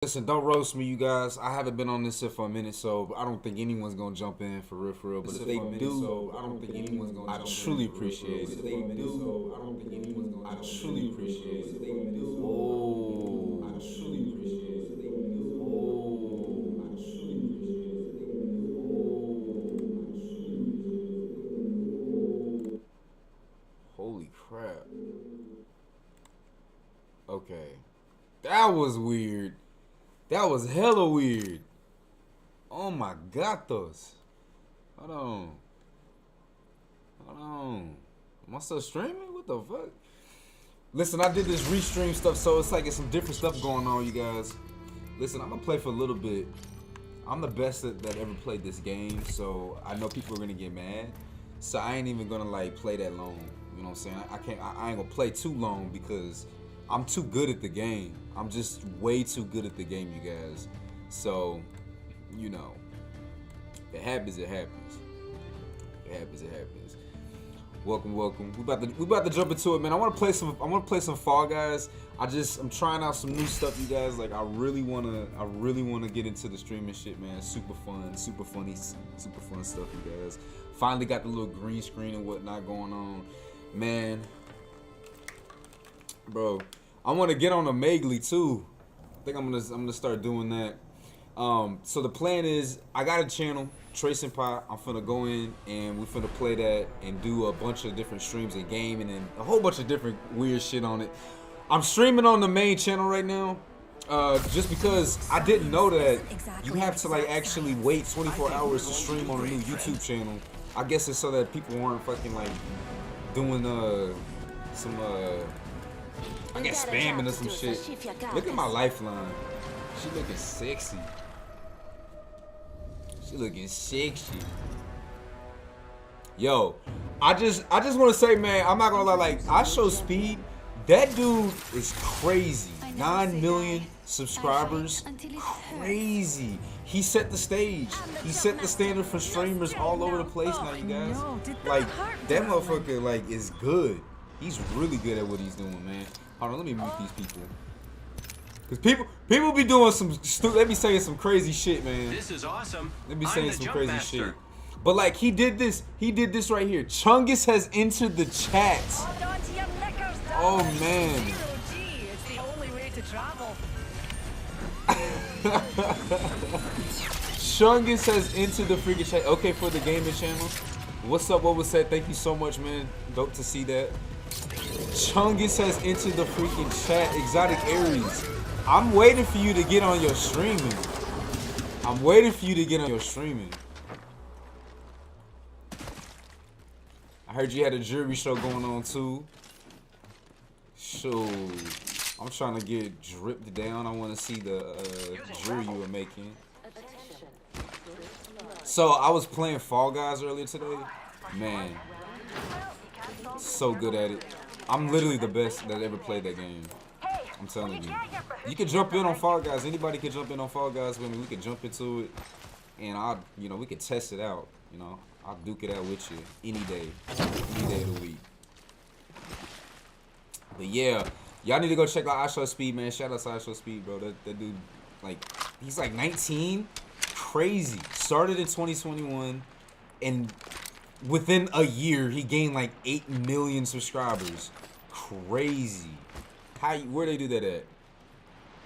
Listen, don't roast me, you guys. I haven't been on this shit for a minute, so I don't think anyone's gonna jump in for real. But if they do, I don't think anyone's gonna. I truly appreciate it. If they do, I don't think anyone's gonna. I truly appreciate it. If they do, oh, I truly appreciate it. If they do, oh, I truly appreciate it. If they do, oh, I truly appreciate it. Holy crap. Okay, that was weird. That was hella weird. Oh my gatos. Hold on. Hold on. Am I still streaming? What the fuck? Listen, I did this restream stuff, so it's like it's some different stuff going on, you guys. Listen, I'm gonna play for a little bit. I'm the best that ever played this game, so I know people are gonna get mad. So I ain't even gonna like play that long. You know what I'm saying? I ain't gonna play too long because I'm too good at the game. I'm just way too good at the game, you guys. So, you know, if it happens, it happens. If it happens, it happens. Welcome. We about to jump into it, man. I want to play some Fall Guys. I'm trying out some new stuff, you guys. Like I really wanna get into the streaming shit, man. Super fun, super funny, super fun stuff, you guys. Finally got the little green screen and whatnot going on, man. Bro, I want to get on a Megley too. I think I'm gonna start doing that. So the plan is I got a channel, Trace and Pie. I'm finna go in and we finna play that and do a bunch of different streams and game and then a whole bunch of different weird shit on it. I'm streaming on the main channel right now, just because I didn't know that you have to like actually wait 24 hours to stream on a new YouTube channel. I guess it's so that people weren't fucking like doing some I guess spamming or some shit. Look at my lifeline. She looking sexy. She looking sexy. Yo, I just want to say, man, I'm not gonna lie. Like, I show speed. That dude is crazy. 9 million subscribers. Crazy. He set the stage. He set the standard for streamers all over the place now, you guys. Like, that motherfucker, like, is good. He's really good at what he's doing, man. Hold on, let me mute these people. Cause people be doing some let me saying some crazy shit, man. This is awesome. Let me saying some crazy shit. But like he did this right here. Chungus has entered the chat. Oh man. It's the only way to travel. Chungus has entered the freaking chat. Okay, for the gaming channel. What's up? What was said? Thank you so much, man. Dope to see that. Chungus has entered the freaking chat. Exotic Aries. I'm waiting for you to get on your streaming. I'm waiting for you to get on your streaming. I heard you had a jury show going on too. So I'm trying to get dripped down. I want to see the jury you were making. So I was playing Fall Guys earlier today. Man, so good at it. I'm literally the best that ever played that game. I'm telling you. You can jump in on Fall Guys. Anybody can jump in on Fall Guys with me. We can jump into it, and we can test it out. I'll duke it out with you any day of the week. But yeah, y'all need to go check out I Show Speed, man. Shout out to I Show Speed, bro. That dude, like, he's like 19. Crazy. Started in 2021, and within a year, he gained like 8 million subscribers. Crazy. Where they do that at?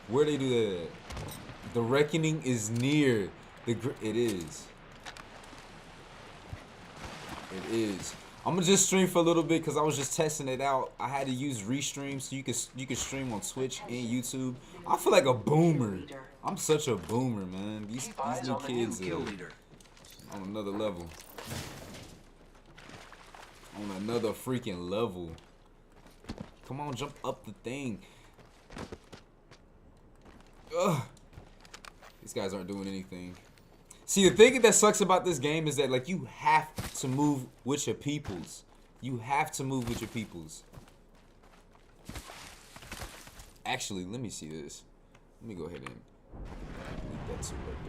Where they do that at? The reckoning is near. It is. It is. I'm gonna just stream for a little bit because I was just testing it out. I had to use Restream so you can stream on Twitch and YouTube. I feel like a boomer. I'm such a boomer, man. These new kids are on another level. On another freaking level. Come on, jump up the thing. Ugh. These guys aren't doing anything. See, the thing that sucks about this game is that, like, you have to move with your peoples. You have to move with your peoples. Actually, let me see this. Let me go ahead and leave that to right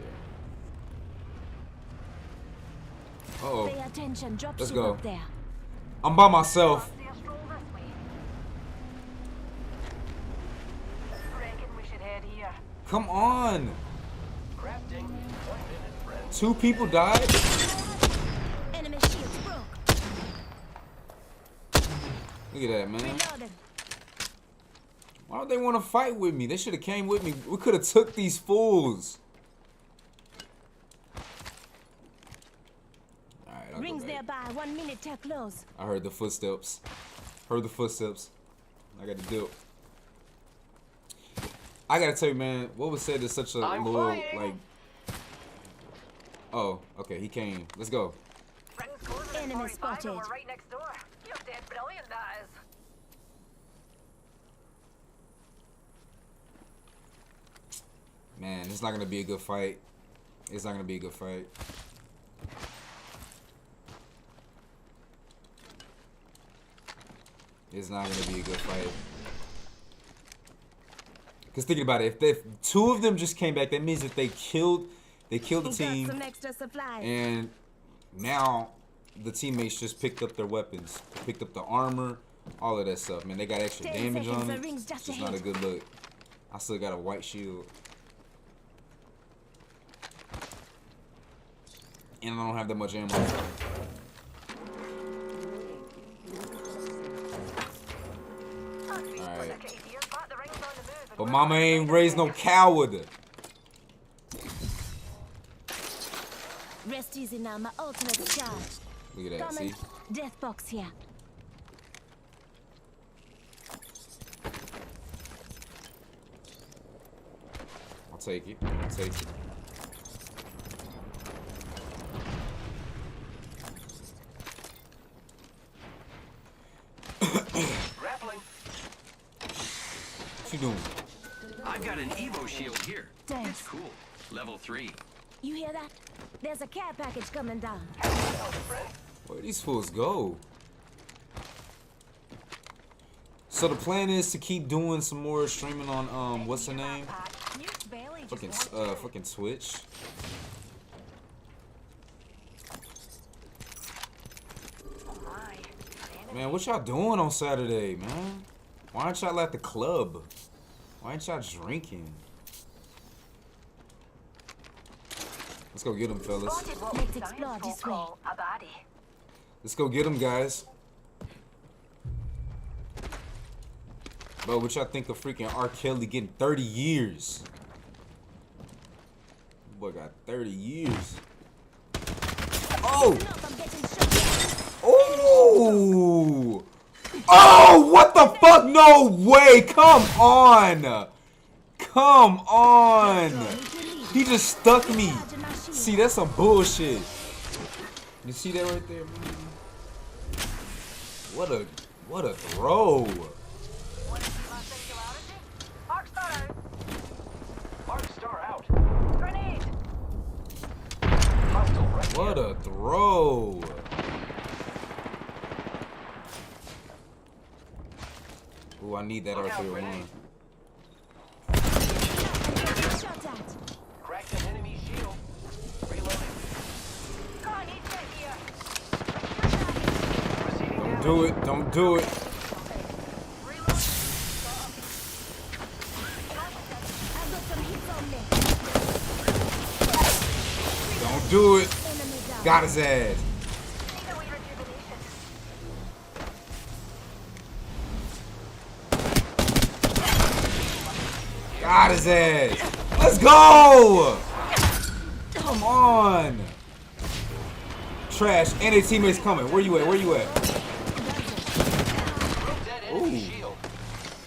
there. Uh-oh. Pay attention, drop Let's ship go. up there. I'm by myself. Reckon we should head here. Come on. Crafting. 1 minute, friend. 2 people died? Enemy shields broke. Look at that, man. Reloading. Why don't they want to fight with me? They should have came with me. We could have took these fools. Alright, I'll Rings go back. nearby. 1 minute till close. I heard the footsteps. Heard the footsteps. I got to do it. I gotta tell you, man, what was said is such a I'm little, flying. like... Oh, okay, he came. Let's go. Rings closing Enemy at 45 and spotted. we're right next door. You're dead brilliant, that is. Man, it's not gonna be a good fight. It's not gonna be a good fight. It's not gonna be a good fight. Cause thinking about it, if 2 of them just came back, that means that they killed the Got team, some extra supplies. and now the teammates just picked up their weapons, picked up the armor, all of that stuff. Man, they got extra 10 damage seconds, on the it. ring's It's just just not a ahead. good look. I still got a white shield, and I don't have that much ammo. Alright. But mama ain't raised no coward. Rest easy now. My ultimate's charged. Look at that, Coming. see? Death box here. I'll take it. I'll take it. Grappling. What you doing? I've got an Evo shield here. Thanks. It's cool. Level 3. You hear that? There's a care package coming down. Where these fools go? So the plan is to keep doing some more streaming on what's the name? Fucking Twitch. Man, what y'all doing on Saturday, man? Why aren't y'all at the club? Why ain't y'all drinking? Let's go get them, fellas. Let's explore this way. Let's go get them, guys. Bro, what y'all think of freaking R. Kelly getting 30 years? Boy got 30 years. Oh! Look, I'm getting shot. Oh! Oh! What the fuck? No way! Come on! Come on! He just stuck me. See, that's some bullshit. You see that right there, man? What a throw! Arc star out. Grenade! Hostile right What here. a throw! Ooh, I need that Look out, R301. grenade. Shot at. Cracked an enemy shield. Reloading. God, he's right here. Receiving Don't damage. do it. Don't do it. I've got some hits on me. Don't do it. Enemy down. Got his ass. Got his ass. Let's go. Come on. Trash. And their teammates coming. Where you at? Where you at? Broke that enemy Ooh. shield.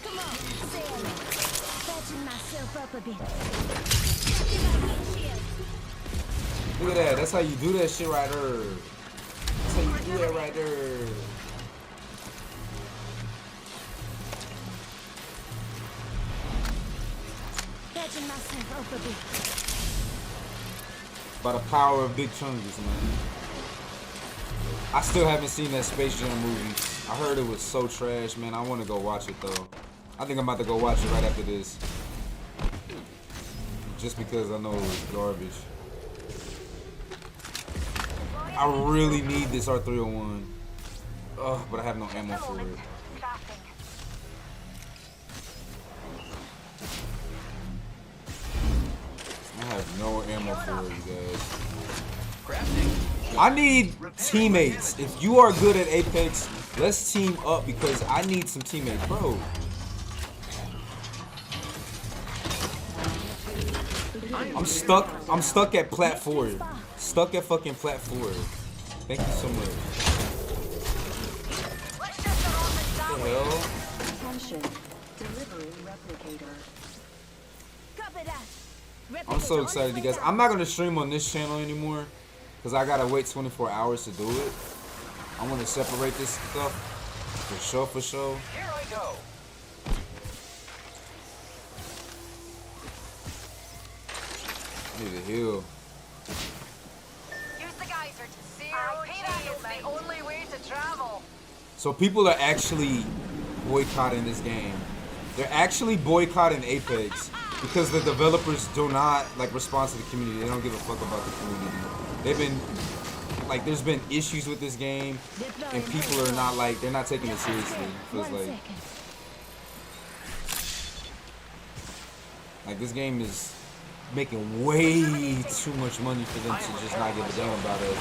Come on, sailor. Patching myself up a bit. Look at that. That's how you do that shit right there. That's how you do that right there. Patching myself up a bit. By the power of big chungus, man. I still haven't seen that Space Jam movie. I heard it was so trash, man. I want to go watch it, though. I think I'm about to go watch it right after this. Just because I know it was garbage. I really need this R301. Ugh, but I have no ammo for it. No ammo for it, you guys. Crafting. I need teammates. If you are good at Apex, let's team up because I need some teammates, bro. I'm stuck. I'm stuck at plat 4. Stuck at fucking plat 4. Thank you so much. What the hell? Attention. Delivering replicator. Copy that. I'm so excited, you guys. I'm not gonna stream on this channel anymore because I gotta wait 24 hours to do it. I want to separate this stuff for sure, for sure. Here I go. I need a heal. Use the geyser to zero G is the only way to travel. So people are actually boycotting this game. They're actually boycotting Apex because the developers do not like respond to the community. They don't give a fuck about the community. They've been like, there's been issues with this game, and people are not like, they're not taking it seriously. Feels like this game is making way too much money for them to just not give a damn about it.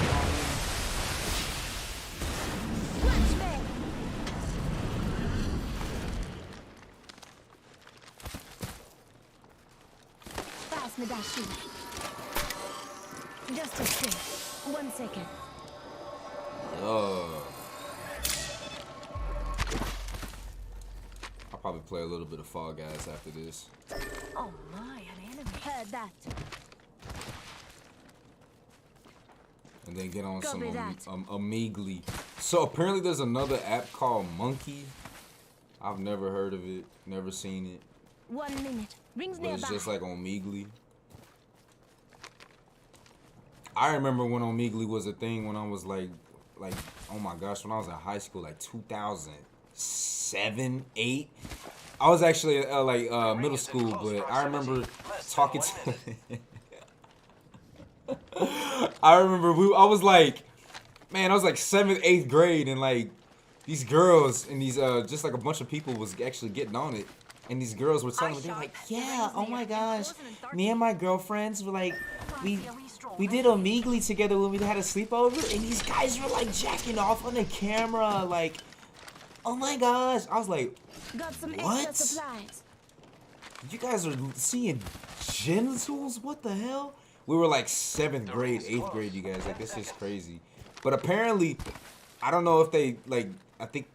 Pass me that shoe. Just a sec. 1 second. I'll probably play a little bit of Fall Guys after this. Oh my, an enemy. Heard that. And then get on Copy that. some Omegle. So apparently there's another app called Monkey. I've never heard of it, never seen it. 1 minute. Rings But nearby. it's just like Omegle. I remember when Omegle was a thing when I was like, oh my gosh, when I was in high school, like 2007, 8. I was actually middle school, but I remember talking to. I remember I was like 7th, 8th grade, and like these girls and these just like a bunch of people was actually getting on it, and these girls were telling me, they're like, yeah, oh my gosh, me and my girlfriends were like, we did Omegle together when we had a sleepover, and these guys were like jacking off on the camera, like, oh my gosh. I was like, Got some what? extra supplies. You guys are seeing genitals? What the hell? We were like 7th grade, 8th grade, you guys. Like, this is crazy. But apparently, I don't know if they like. I think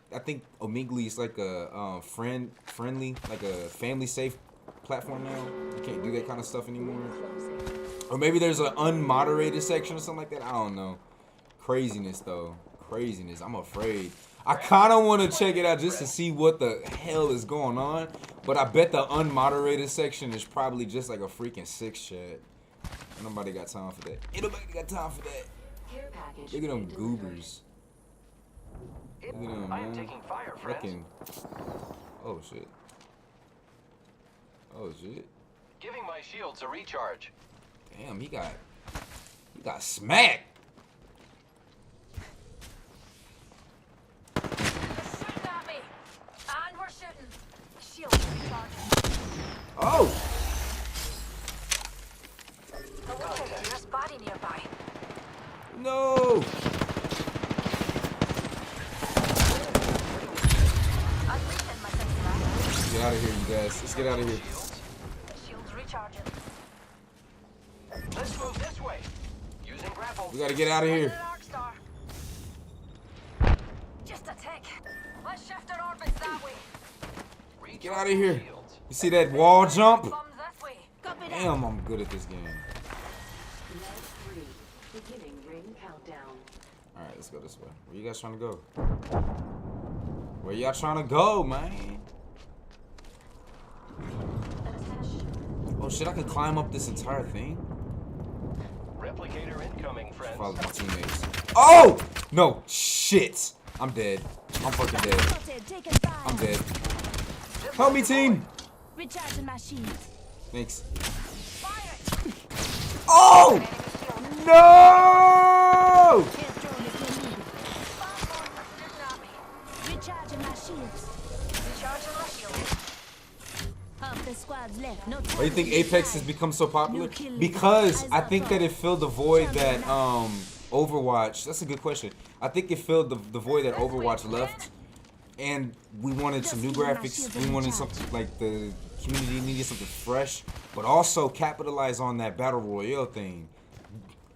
Omegle is like a friendly, like a family safe platform now. You can't do that kind of stuff anymore. Or maybe there's an unmoderated section or something like that. I don't know. Craziness though. Craziness. I'm afraid. I kind of want to check it out just to see what the hell is going on. But I bet the unmoderated section is probably just like a freaking 6 chat. Nobody got time for that. Ain't nobody got time for that. Care package. Look at them goobers. Look at them, I am man. taking fire, friends. Fucking. Oh shit. Oh shit. Giving my shields a recharge. Damn, he got smacked. Shooting at me. And we're shooting. Shield recharging. Oh. The looks like there's body nearby. No. Unleashing my sensor. Get out of here, you guys. Let's get out of here. Shields recharging. Let's move this way. Using grapple. We gotta get out of One here. to the Dark Star. Just a tick. Let's shift our orbits that way. Get out of here. You see that wall jump? Bombs this way. Copy that. Damn, I'm good at this game. Level 3. Beginning ring countdown. Alright, let's go this way. Where you guys trying to go? Where y'all trying to go, man? Oh shit, I can climb up this entire thing? Replicator incoming, friends. Follow my teammates. Oh! No, shit. I'm dead. I'm fucking dead. Spotted, taken fire. I'm dead. Help me, team! Recharging my shields. Thanks. Fire. Oh! No! Here's drone if you need it. Bomb are shooting at me. Recharging my shields. Recharging my shield. Half the squad's left. No Wait, Why do you think Apex has become so popular? Because I think that it filled the void that Overwatch. That's a good question. I think it filled the void that Overwatch left, and we wanted some new graphics. We wanted something like the community needed something fresh, but also capitalize on that battle royale thing.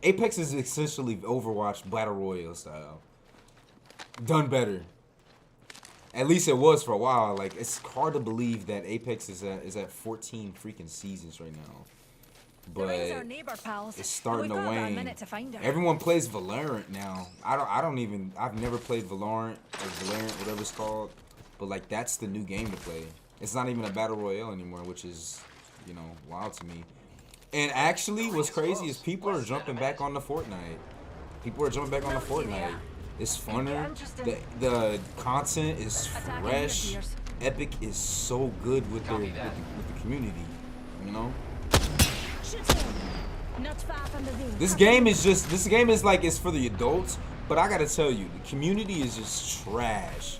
Apex is essentially Overwatch battle royale style, done better. At least it was for a while. Like, it's hard to believe that Apex is at 14 freaking seasons right now. But it's starting to wane. Everyone plays Valorant now. I've never played Valorant or Valorant, whatever it's called. But like, that's the new game to play. It's not even a battle royale anymore, which is, you know, wild to me. And actually, what's crazy is people are jumping back on the Fortnite. People are jumping back on the Fortnite. It's funner. The content is fresh. Epic is so good with the community. You know. This game is like it's for the adults, but I gotta tell you, the community is just trash.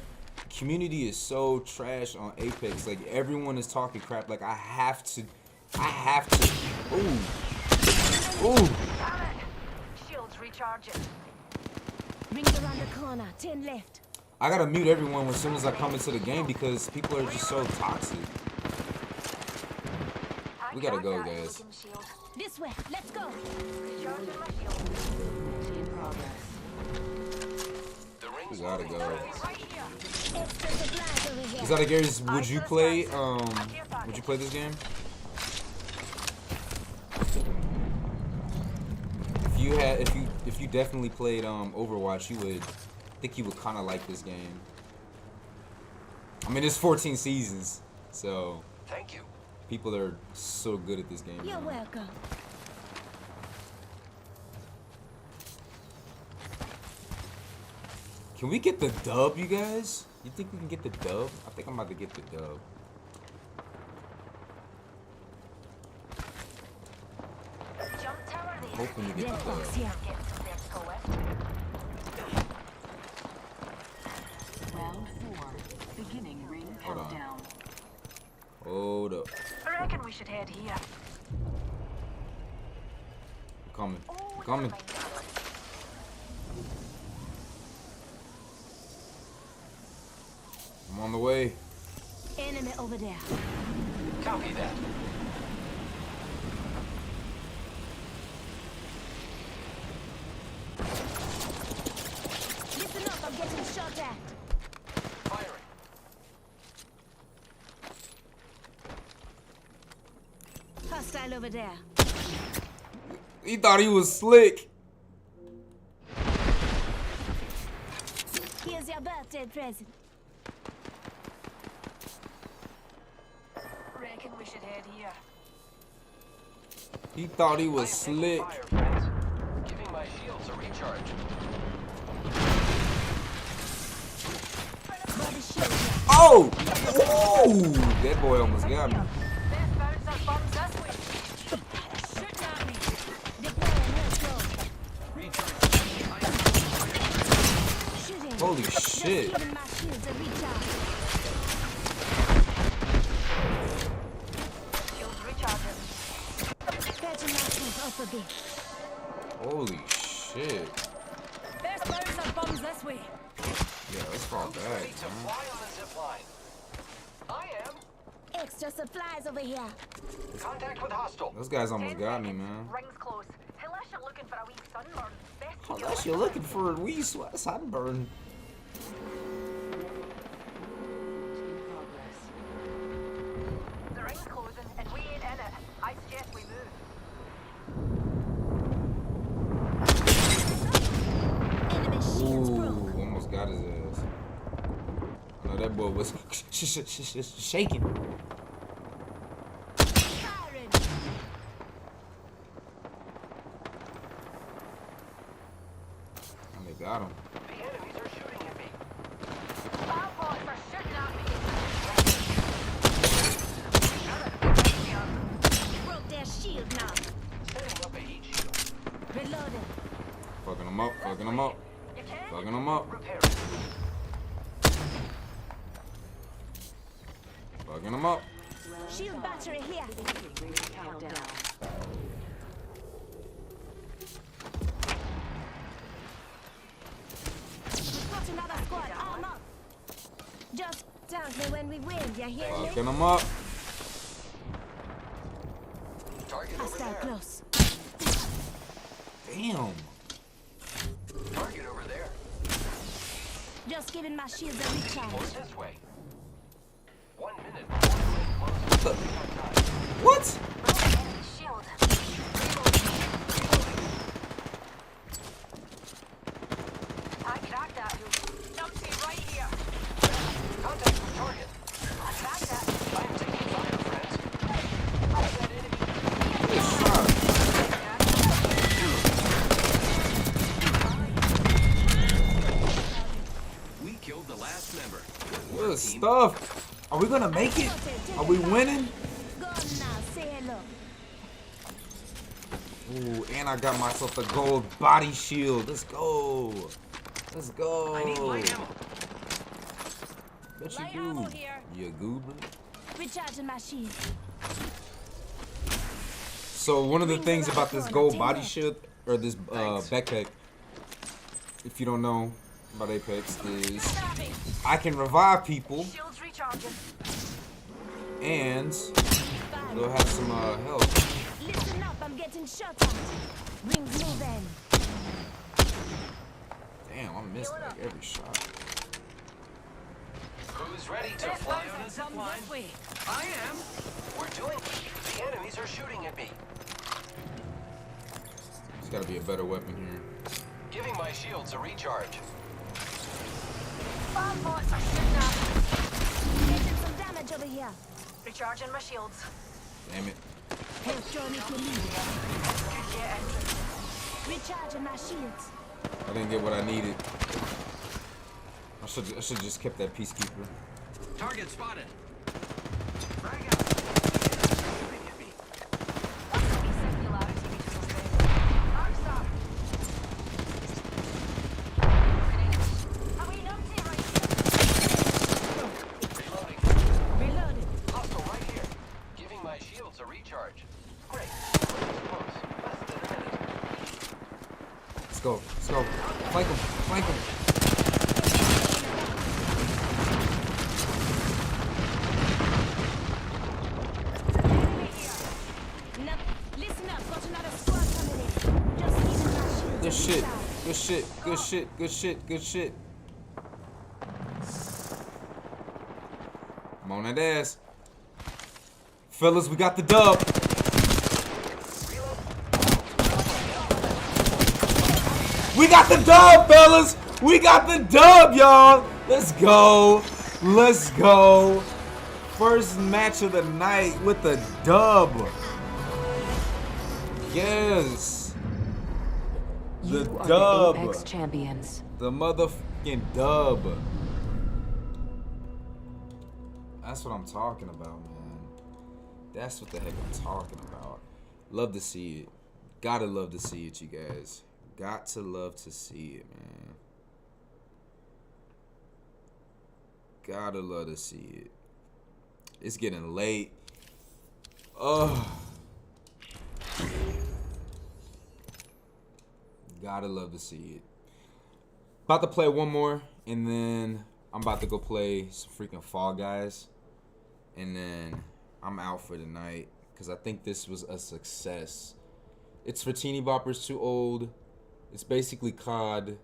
The community is so trash on Apex. Like, everyone is talking crap. Like, I have to. Ooh. Shields recharging. Rings around the corner. 10 left. I gotta mute everyone as soon as I come into the game because people are just so toxic. We gotta go, guys. This way. Let's go. In progress. The We ring's gotta moving, go. friends. Extra supplies over here. Is that a Gary's? Would you play this game? If you definitely played Overwatch, you would think you would kind of like this game. I mean, it's 14 seasons, so Thank you. people are so good at this game. You're now. welcome. Can we get the dub, you guys? You think we can get the dub? I think I'm about to get the dub. Jump tower there. Hoping to get Red the box dub. here. Get some vertical lift. Round 4. Beginning ring Hold on. countdown. Hold up. I reckon we should head here. I'm coming. Oh, I'm coming. never mind. I'm on the way. Enemy over there. Copy that. Listen up. I'm getting shot at. Firing. Hostile over there. He thought he was slick. Here's your birthday present. Reckon we should head here. He thought he I was am taking slick. fire, friends. Giving my shields a recharge. Body shield. Oh! Ooh! That boy almost got me. Best bounce our bombs this way. Shooting at me. Deploying. Let's go. Shooting. Holy Just shit. giving my shields a recharge. Shields recharging. Patching myself up a bit. Holy shit. Best bounce our bombs this way. Yeah, let's fall back, Ready to man. fly on the zip line. I am. Extra supplies over here. Contact with hostile. Those guys almost got me, man. Rings close. Unless you're looking for a wee sunburn. Best to Unless you're looking for a wee sunburn. In progress. The ring's closing and we ain't in it. I suggest we move. Enemy shields broke. Ooh, almost got his ass. I know that boy was shaking. Firing. And they got him. The enemies are shooting at me. Outlaws are shooting at me. Broke their shield now. Setting up a heat shield. Reloading. Fucking them up, fucking them up, You can? fucking them up, Repair it. fucking them up. Shield battery here. Beginning ring countdown. We've got another squad. Arm up. Just thank me when we win. You hear me? Fucking them up. Target I over stay there. close. Damn. Target over there. Just giving my shields a recharge. Or this way. 1 minute. What? Shield. I cracked that. Numpty right here. Contact with target. I cracked that. I am taking fire, friends. How's that enemy? We killed the last member. Good stuff. Are we gonna make it? Are we winning? Go on now. Say hello. Ooh, and I got myself a gold body shield. Let's go. Let's go. I need light ammo. Bet Light you ammo do. here. You goober. Recharging my shield. So one of the things about this gold body shield or this backpack, if you don't know about Apex, is Copy. I can revive people Shields recharging. and they'll have some health. Listen up. I'm getting shot at. Rings moving. Damn, I'm missing like every shot. Who's ready to fly on a zip line? This way. I am. We're doing. The enemies are shooting at me. There's gotta be a better weapon here. Giving my shields a recharge. Bomb bots are shooting at me. Getting some damage over here. Recharging my shields. Damn it. Help join if you need it. Good get entry. Recharging my shields. I didn't get what I needed. I should just kept that peacekeeper. Target spotted. Frag out. Shooting at me. Singularity reaches us there. Arms up. Are we numpty right Reloading. Reloaded. Hostile right here. Giving my shields a recharge. Great. Close. Less than a minute. Let's go. Let's go. Flank him. Flank him. No, listen up. Got another squad coming in. Just giving my shields Good a shit. recharge. Good shit. Good shit. Good shit. Good shit. I'm on that ass. Fellas, we got the dub. We got the dub, fellas. We got the dub, y'all. Let's go. Let's go. First match of the night with the dub. Yes. The You are dub. the Apex champions. The motherfucking dub. That's what I'm talking about, man. That's what the heck I'm talking about. Love to see it. Gotta love to see it, you guys. Got to love to see it, man. Gotta love to see it. It's getting late. Oh. Gotta love to see it. About to play one more, and then I'm about to go play some freaking Fall Guys. And then I'm out for the night, because I think this was a success. It's for teeny boppers, too old. It's basically COD.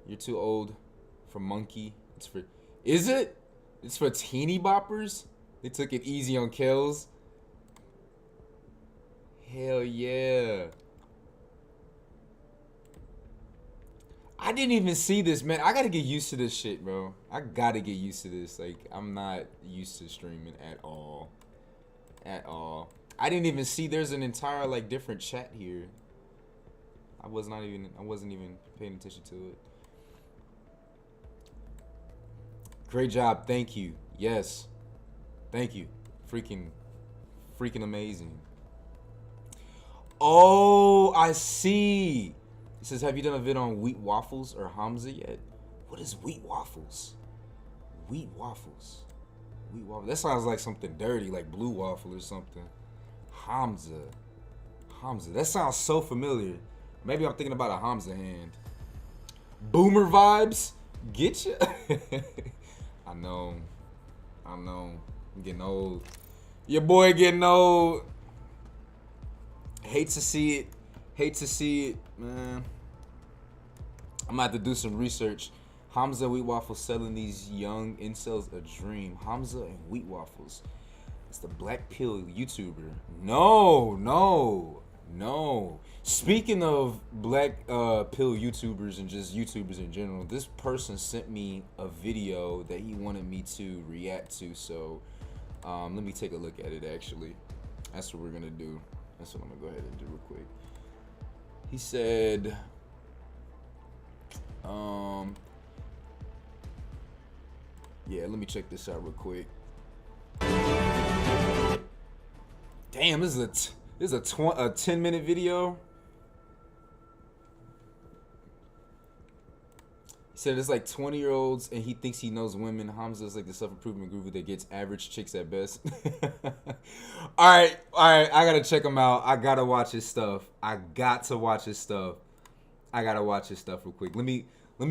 You're too old for Monkey. It's for... Is it? It's for teeny boppers? They took it easy on kills? Hell yeah. I didn't even see this, man. I gotta get used to this shit, bro. I gotta get used to this. Like, I'm not used to streaming at all. At all. I didn't even see there's an entire, like, different chat here. I wasn't even paying attention to it. Great job. Thank you. Yes. Thank you. Freaking amazing. Oh, I see. It says, have you done a vid on wheat waffles or Hamza yet? What is wheat waffles? Wheat waffles. Wheat waffle. That sounds like something dirty, like blue waffle or something. Hamza. Hamza. That sounds so familiar. Maybe I'm thinking about a Hamza hand. Boomer vibes. Get you. I know. I'm getting old. Your boy getting old. Hate to see it, man. I'm gonna have to do some research. Hamza Wheat Waffles selling these young incels a dream. Hamza and Wheat Waffles. It's the Black Pill YouTuber. No. Speaking of Black Pill YouTubers and just YouTubers in general, this person sent me a video that he wanted me to react to. So let me take a look at it actually. That's what we're gonna do. That's what I'm gonna go ahead and do real quick. He said, yeah, let me check this out real quick. Damn, this is a 10-minute video. He said it's like 20-year-olds and he thinks he knows women. Hamza's like the self-improvement guru that gets average chicks at best. All right, I gotta check him out. I gotta watch his stuff. I gotta watch his stuff real quick. Let me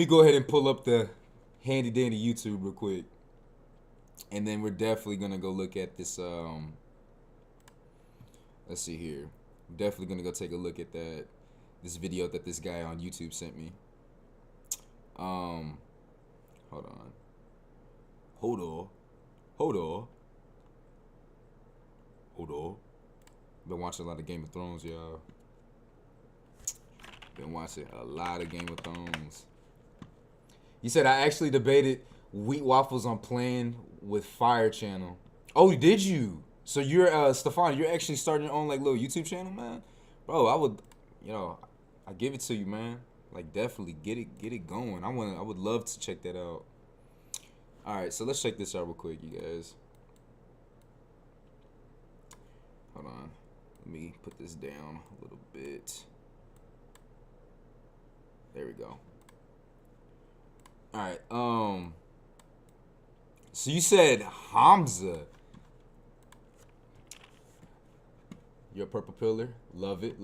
go ahead and pull up the handy dandy YouTube real quick, and then we're definitely gonna go look at this. Let's see here. I'm definitely gonna go take a look at this video that this guy on YouTube sent me. Hold on. Been watching a lot of Game of Thrones, y'all. Been watching a lot of Game of Thrones. You said I actually debated Wheat Waffles on Playing with Fire channel. Oh, did you? So you're Stefan, you're actually starting your own like little YouTube channel, man? Bro, I would, I give it to you, man. Like definitely get it going. I would love to check that out. All right, so let's check this out real quick, you guys. Hold on. Let me put this down a little bit. There we go. All right. So you said Hamza. You're a purple pillar. Love it.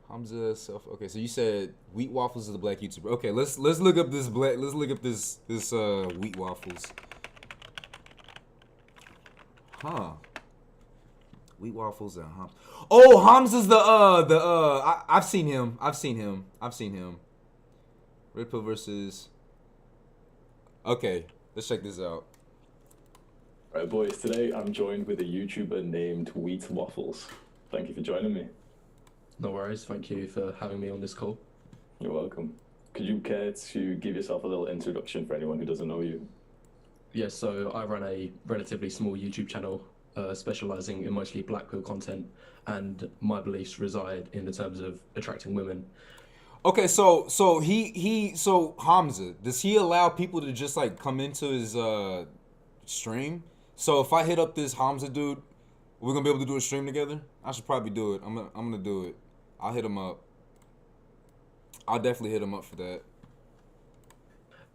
Hamza self. Okay, so you said Wheat Waffles is a Black YouTuber. Okay, let's look up this black. Let's look up this Wheat Waffles. Huh. Wheat Waffles and Hamza. Oh, Hamza's I've seen him. Red Pill versus. Okay, let's check this out. Right, boys, today I'm joined with a YouTuber named Wheat Waffles. Thank you for joining me. No worries, thank you for having me on this call. You're welcome. Could you care to give yourself a little introduction for anyone who doesn't know you? Yes, so I run a relatively small YouTube channel specializing in mostly Black Pill content, and my beliefs reside in the terms of attracting women. Okay, so Hamza, does he allow people to just like come into his stream? So if I hit up this Hamza dude, we're gonna be able to do a stream together? I should probably do it. I'm gonna do it. I'll hit him up. I'll definitely hit him up for that.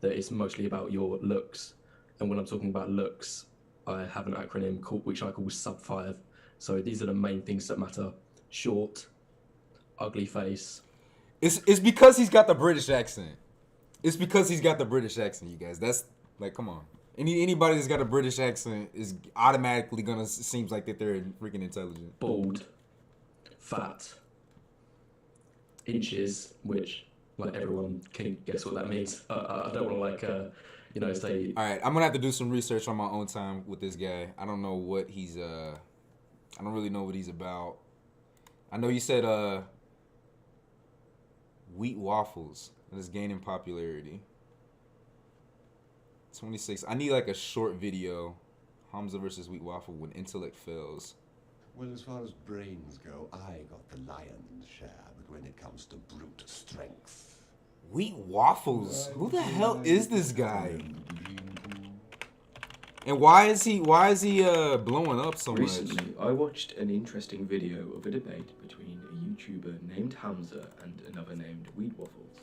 That it's mostly about your looks, and when I'm talking about looks, I have an acronym which I call SUB5. So these are the main things that matter: short, ugly face. It's because he's got the British accent. It's because he's got the British accent, you guys. That's like, come on. Anybody that's got a British accent is automatically gonna seems like that they're freaking intelligent. Bald, fat, inches, which like everyone can guess what that means. I don't want to say. All right, I'm gonna have to do some research on my own time with this guy. I don't know what he's I don't really know what he's about. I know you said Wheat Waffles is gaining popularity. 26. I need like a short video. Hamza versus Wheat Waffle when intellect fails. Well, as far as brains go, I got the lion's share, but when it comes to brute strength... Wheat Waffles? Who the hell is this guy? And why is he blowing up so much? Recently, I watched an interesting video of a debate between a YouTuber named Hamza and another named Wheat Waffles.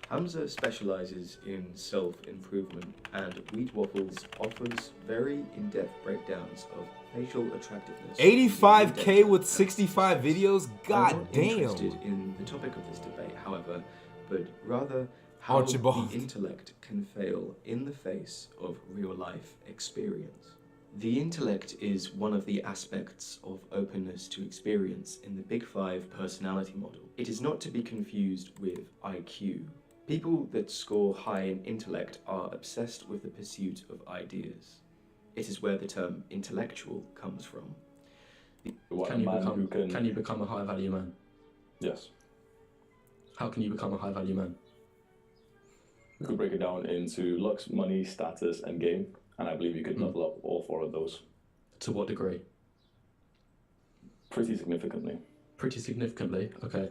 Hamza specializes in self-improvement, and Wheat Waffles offers very in-depth breakdowns of facial attractiveness. 85K with 65 videos? I'm God not damn. interested in the topic of this debate, however, but rather how Archibald. the intellect can fail in the face of real-life experience. The intellect is one of the aspects of openness to experience in the Big Five personality model. It is not to be confused with IQ. People that score high in intellect are obsessed with the pursuit of ideas. It is where the term intellectual comes from. Can you become a high value man? Yes. How can you become a high value man? We could break it down into looks, money, status, and game, and I believe you could level up all 4 of those. To what degree? Pretty significantly. Pretty significantly, okay.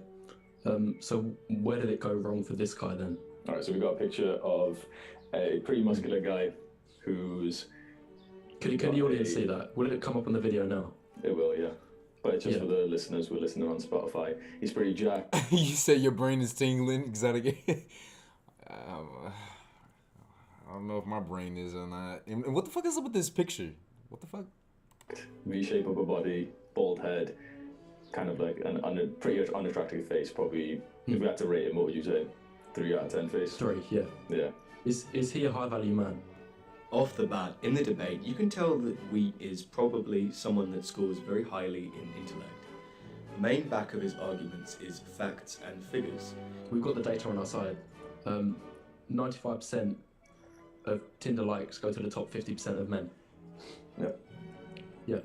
So where did it go wrong for this guy then? All right, so we got a picture of a pretty muscular guy who's... Can the audience see that? Will it come up on the video now? It will, yeah. But it's just for the listeners who are listening on Spotify. He's pretty jacked. You say your brain is tingling? Exactly. I don't know if my brain is or not. And what the fuck is up with this picture? What the fuck? V-shape of a body, bald head, kind of like a pretty unattractive face. Probably, if we had to rate him, what would you say? 3 out of 10 face? 3, yeah. Yeah. Is he a high value man? Off the bat, in the debate, you can tell that Wheat is probably someone that scores very highly in intellect. The main back of his arguments is facts and figures. We've got the data on our side. 95% of Tinder likes go to the top 50% of men. Yeah. Yeah.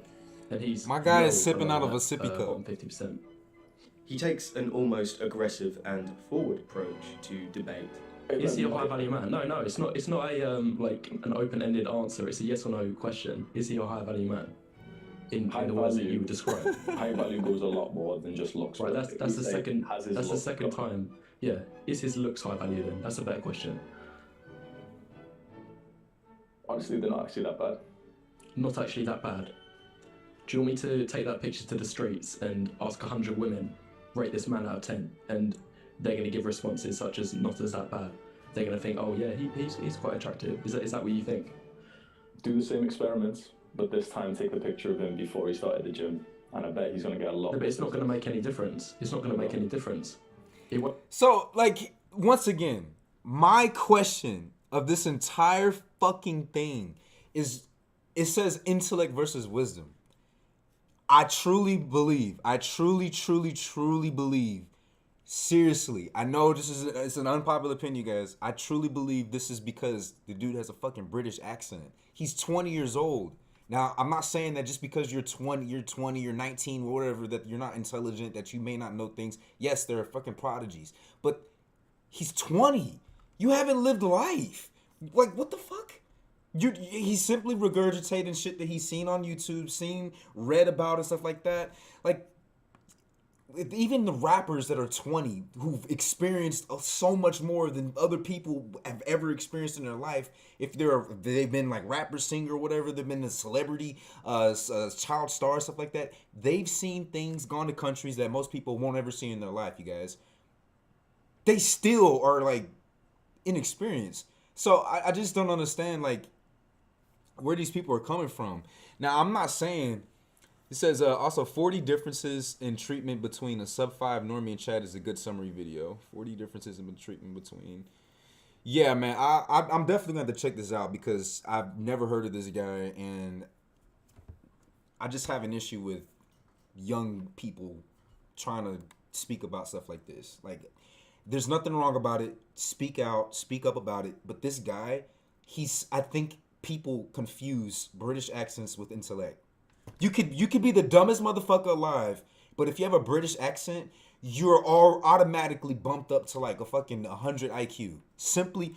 And he's... My guy is sipping out of a sippy cup. Bottom 50%. He takes an almost aggressive and forward approach to debate. Is he a high value man? No, it's not. It's not a like an open-ended answer. It's a yes or no question. Is he a high value man? In the words that you would describe. High value goes a lot more than just looks. Right. That's the second. That's the second time. Yeah. Is his looks high value then? That's a better question. Honestly, they're not actually that bad. Not actually that bad. Do you want me to take that picture to the streets and ask 100 women, rate this man out of 10, and they're going to give responses such as not as that bad? They're going to think, oh yeah, he's quite attractive. Is that what you think? Do the same experiments, but this time take a picture of him before he started the gym, and I bet he's going to get a lot. No, but it's not going to make any difference. It's not going to make any difference. So, like, once again, my question of this entire fucking thing is, it says intellect versus wisdom. I truly believe, seriously, I know it's an unpopular opinion, guys. I truly believe this is because the dude has a fucking British accent. He's 20 years old. Now, I'm not saying that just because you're 20, you're 19, or whatever, that you're not intelligent, that you may not know things. Yes, there are fucking prodigies. But he's 20. You haven't lived life. Like, what the fuck? He's simply regurgitating shit that he's seen on YouTube, read about and stuff like that. Like, even the rappers that are 20 who've experienced so much more than other people have ever experienced in their life, if they've been like rapper, singer, whatever, they've been a celebrity, child star, stuff like that, they've seen things, gone to countries that most people won't ever see in their life, you guys. They still are like inexperienced. So I just don't understand like where these people are coming from. Now, I'm not saying... It says also 40 differences in treatment between a sub 5 normie and Chad is a good summary video. 40 differences in treatment between. Yeah, man, I'm definitely going to check this out because I've never heard of this guy, and I just have an issue with young people trying to speak about stuff like this. Like, there's nothing wrong about it. Speak out, speak up about it. But this guy, I think people confuse British accents with intellect. You could be the dumbest motherfucker alive, but if you have a British accent, you're all automatically bumped up to like a fucking 100 IQ. Simply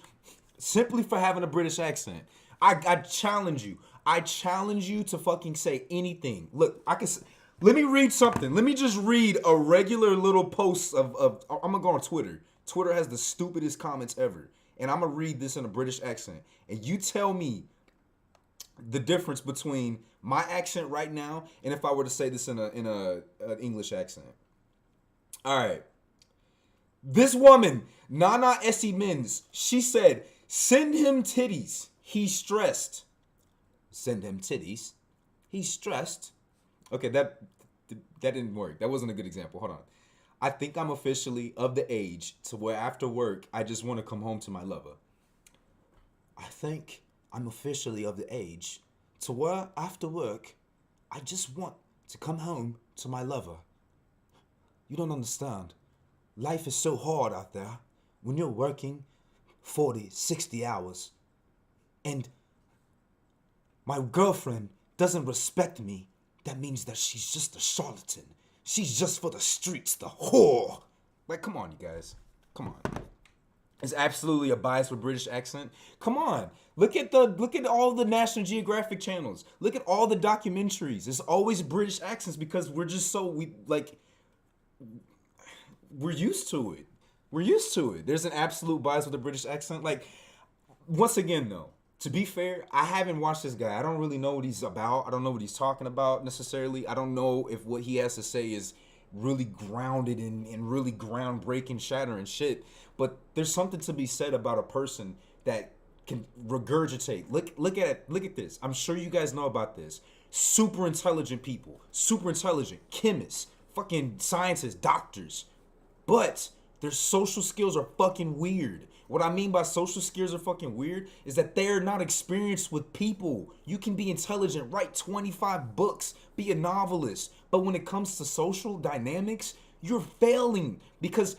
for having a British accent. I challenge you. I challenge you to fucking say anything. Look, let me read something. Let me just read a regular little post of I'm gonna go on Twitter. Twitter has the stupidest comments ever. And I'm gonna read this in a British accent. And you tell me the difference between my accent right now and if I were to say this in a English accent. All right. This woman, Nana Essie Mins, she said, send him titties. He's stressed. Send him titties. He's stressed. Okay, that didn't work. That wasn't a good example. Hold on. I think I'm officially of the age to where after work, I just want to come home to my lover. I think I'm officially of the age to where after work, I just want to come home to my lover. You don't understand. Life is so hard out there when you're working 40, 60 hours. And my girlfriend doesn't respect me. That means that she's just a charlatan. She's just for the streets, the whore. Like, come on, you guys. Come on. It's absolutely a bias with British accent. Come on. Look at all the National Geographic channels. Look at all the documentaries. It's always British accents because we're just so we're used to it. We're used to it. There's an absolute bias with the British accent. Like, once again though, to be fair, I haven't watched this guy. I don't really know what he's about. I don't know what he's talking about necessarily. I don't know if what he has to say is really grounded and really groundbreaking, shattering shit. But there's something to be said about a person that can regurgitate. Look at this. I'm sure you guys know about this. Super intelligent people, super intelligent chemists, fucking scientists, doctors. But their social skills are fucking weird. What I mean by social skills are fucking weird is that they're not experienced with people. You can be intelligent, write 25 books, be a novelist. But when it comes to social dynamics, you're failing because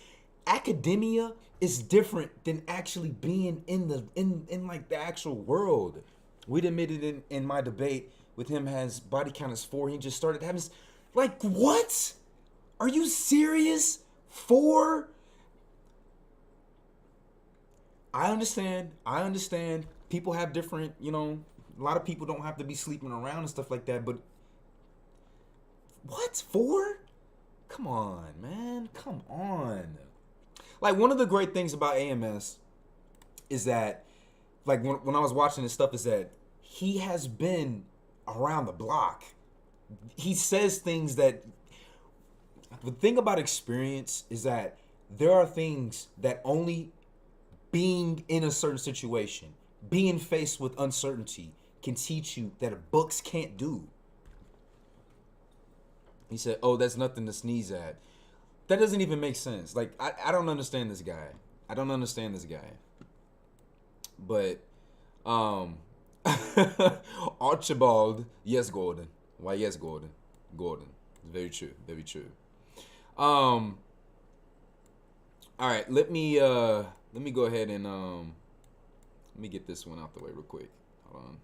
academia is different than actually being in like the actual world. We'd admitted in my debate with him has body count is 4. He just started having like, what? Are you serious? 4? I understand. People have different, a lot of people don't have to be sleeping around and stuff like that, but what? 4? Come on, man. Come on. Like, one of the great things about AMS is that, like, when I was watching this stuff, is that he has been around the block. He says things that, the thing about experience is that there are things that only being in a certain situation, being faced with uncertainty can teach you that books can't do. He said, oh, that's nothing to sneeze at. That doesn't even make sense. Like, I don't understand this guy. I don't understand this guy. But, Archibald, yes, Gordon. Why, yes, Gordon. Gordon. Very true. Very true. All right, let me go ahead and let me get this one out the way real quick. Hold on.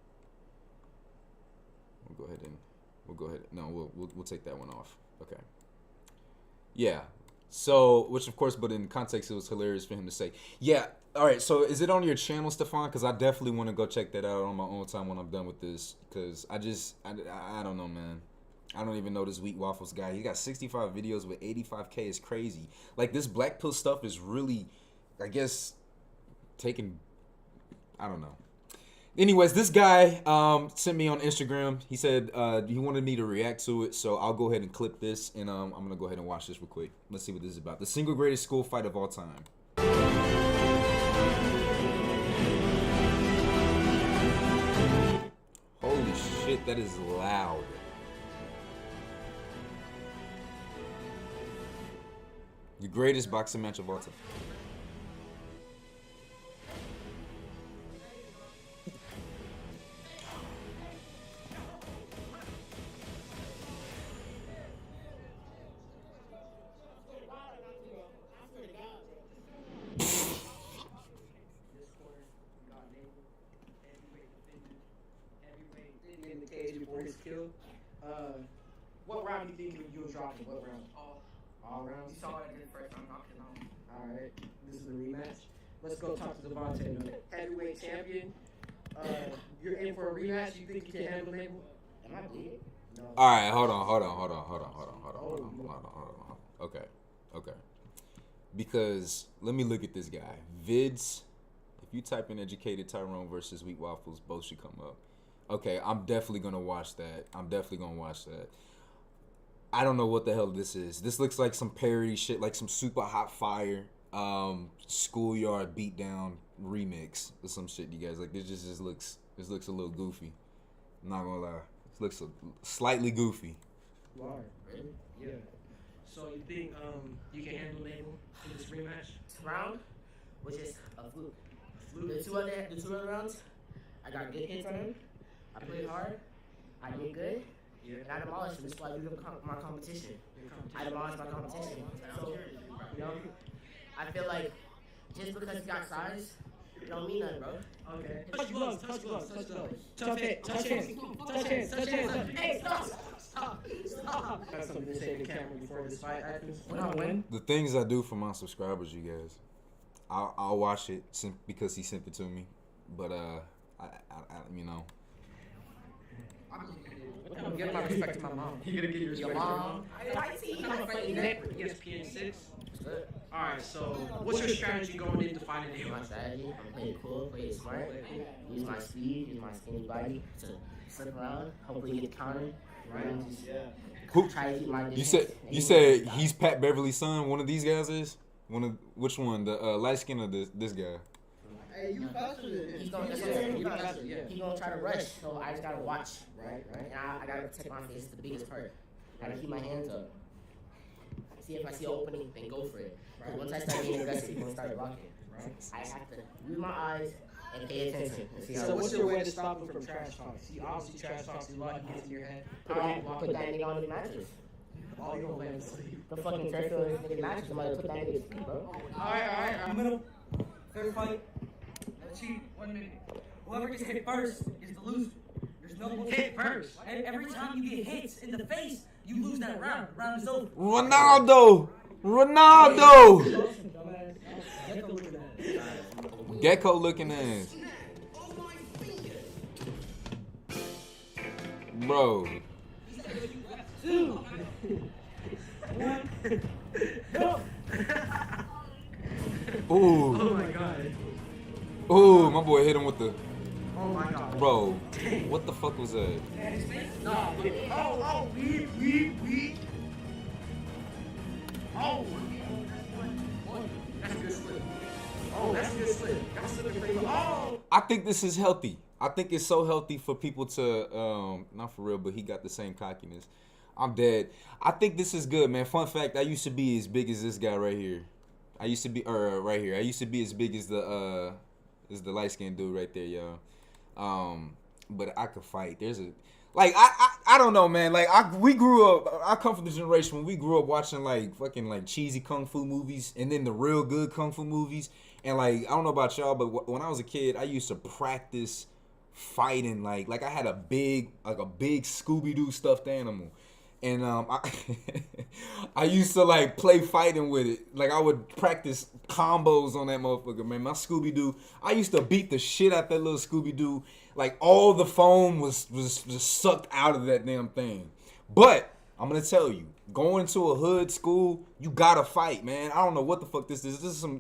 We'll take that one off. Okay. Yeah. So, which of course, but in context, it was hilarious for him to say, yeah. All right. So, is it on your channel, Stefan? Because I definitely want to go check that out on my own time when I'm done with this. Because I don't know, man. I don't even know this Wheat Waffles guy. He got 65 videos with 85K. Is crazy. Like, this black pill stuff is really, I guess, taking, I don't know. Anyways, this guy sent me on Instagram. He said he wanted me to react to it, so I'll go ahead and clip this, and I'm going to go ahead and watch this real quick. Let's see what this is about. The single greatest school fight of all time. Holy shit, that is loud. The greatest boxing match of all time. In the cage before his kill. What round do you think you was dropping? What round? All rounds? You saw what I did first round, knocked him out. Alright, this is a rematch. Let's go talk to Devontae. Heavyweight champion. You're in for a rematch. You think you can handle Mabel? Am I dead? No. Alright, hold on. Okay. Because let me look at this guy. Vids. If you type in educated Tyrone versus Wheat Waffles, both should come up. Okay, I'm definitely gonna watch that. I don't know what the hell this is. This looks like some parody shit, like some super hot fire. schoolyard beatdown remix or some shit. You guys like this just looks a little goofy. I'm not gonna lie, this looks slightly goofy. You are, really? Yeah. So you think you can handle Mabel in this rematch? Round was just a fluke. The two other rounds, I got good hits on him. I played hard. I did good. Yeah. And I demolished him. That's why you my competition. I demolished my competition. So, you know, I feel like just because he got size, it don't mean nothing, bro. Okay. Touch gloves, touch gloves, touch gloves. Touch hands, touch hands, touch hands, touch hands. Hey, stop. Got something to say to the camera before this fight happens. When I win. The things I do for my subscribers, you guys, I'll watch it because he sent it to me. But I you know. I'm giving my respect to my mom. You gotta get your respect to your mom. I see. I'm gonna fight Next, ESPN 6. Alright, so what's your strategy going into fighting him? My strategy, I'm gonna play it cool, play it smart, use my speed, use my skinny body to slip around, hopefully get countered. Right? Who? Try to keep my You distance. said he's Pat Beverly's son. One of these guys is which one? The light skin or this guy? Hey, you faster than him. He's gonna try to rush, so I just gotta watch, right? And I gotta protect my face. It's the biggest part. I gotta keep my hands up. See if I see an opening, then go for it. Because once I start being aggressive, he's gonna start blocking. Right? I have to use my eyes and pay attention. And see how So what's your way to stop him from trash talks? He obviously trash talks a lot. He gets in your head. put that nigga on his mattress. Oh, you gonna let him sleep? The fucking trash on his nigga mattress. Somebody put that nigga to sleep, bro. Alright. Middle. Third fight. Let's cheat. 1 minute. Whoever gets hit first is the loser. There's no hit first. Every time you get hits in the face, you lose that round. Round is over. Ronaldo. Gecko looking ass. Bro. 2, 1, go. Ooh. Oh my god. Ooh, my boy hit him with the. Oh my god. Bro, what the fuck was that? No. We. Oh. That's a good slip. Oh, that's a good slip. That's a good slip. Oh. I think this is healthy. I think it's so healthy for people to, not for real, but he got the same cockiness. I'm dead. I think this is good, man. Fun fact, I used to be as big as this guy right here. I used to be as big as the light-skinned dude right there, y'all. But I could fight. I don't know, man. We grew up. I come from the generation when we grew up watching fucking cheesy kung fu movies, and then the real good kung fu movies. And I don't know about y'all, but when I was a kid, I used to practice fighting. Like I had a big Scooby-Doo stuffed animal, and I used to play fighting with it. I would practice combos on that motherfucker, man. My Scooby-Doo, I used to beat the shit out that little Scooby-Doo. All the foam was just sucked out of that damn thing. But I'm gonna tell you, going to a hood school, you gotta fight, man. I don't know what the fuck this is. This is some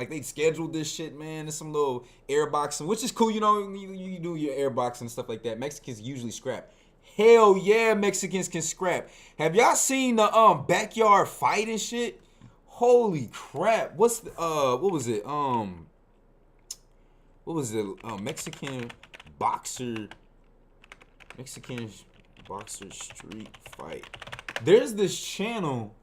they scheduled this shit, man. There's some little air boxing, which is cool, you know. You do your air boxing and stuff like that. Mexicans usually scrap. Hell yeah, Mexicans can scrap. Have y'all seen the backyard fight and shit? Holy crap! What was it? Mexican boxer street fight. There's this channel.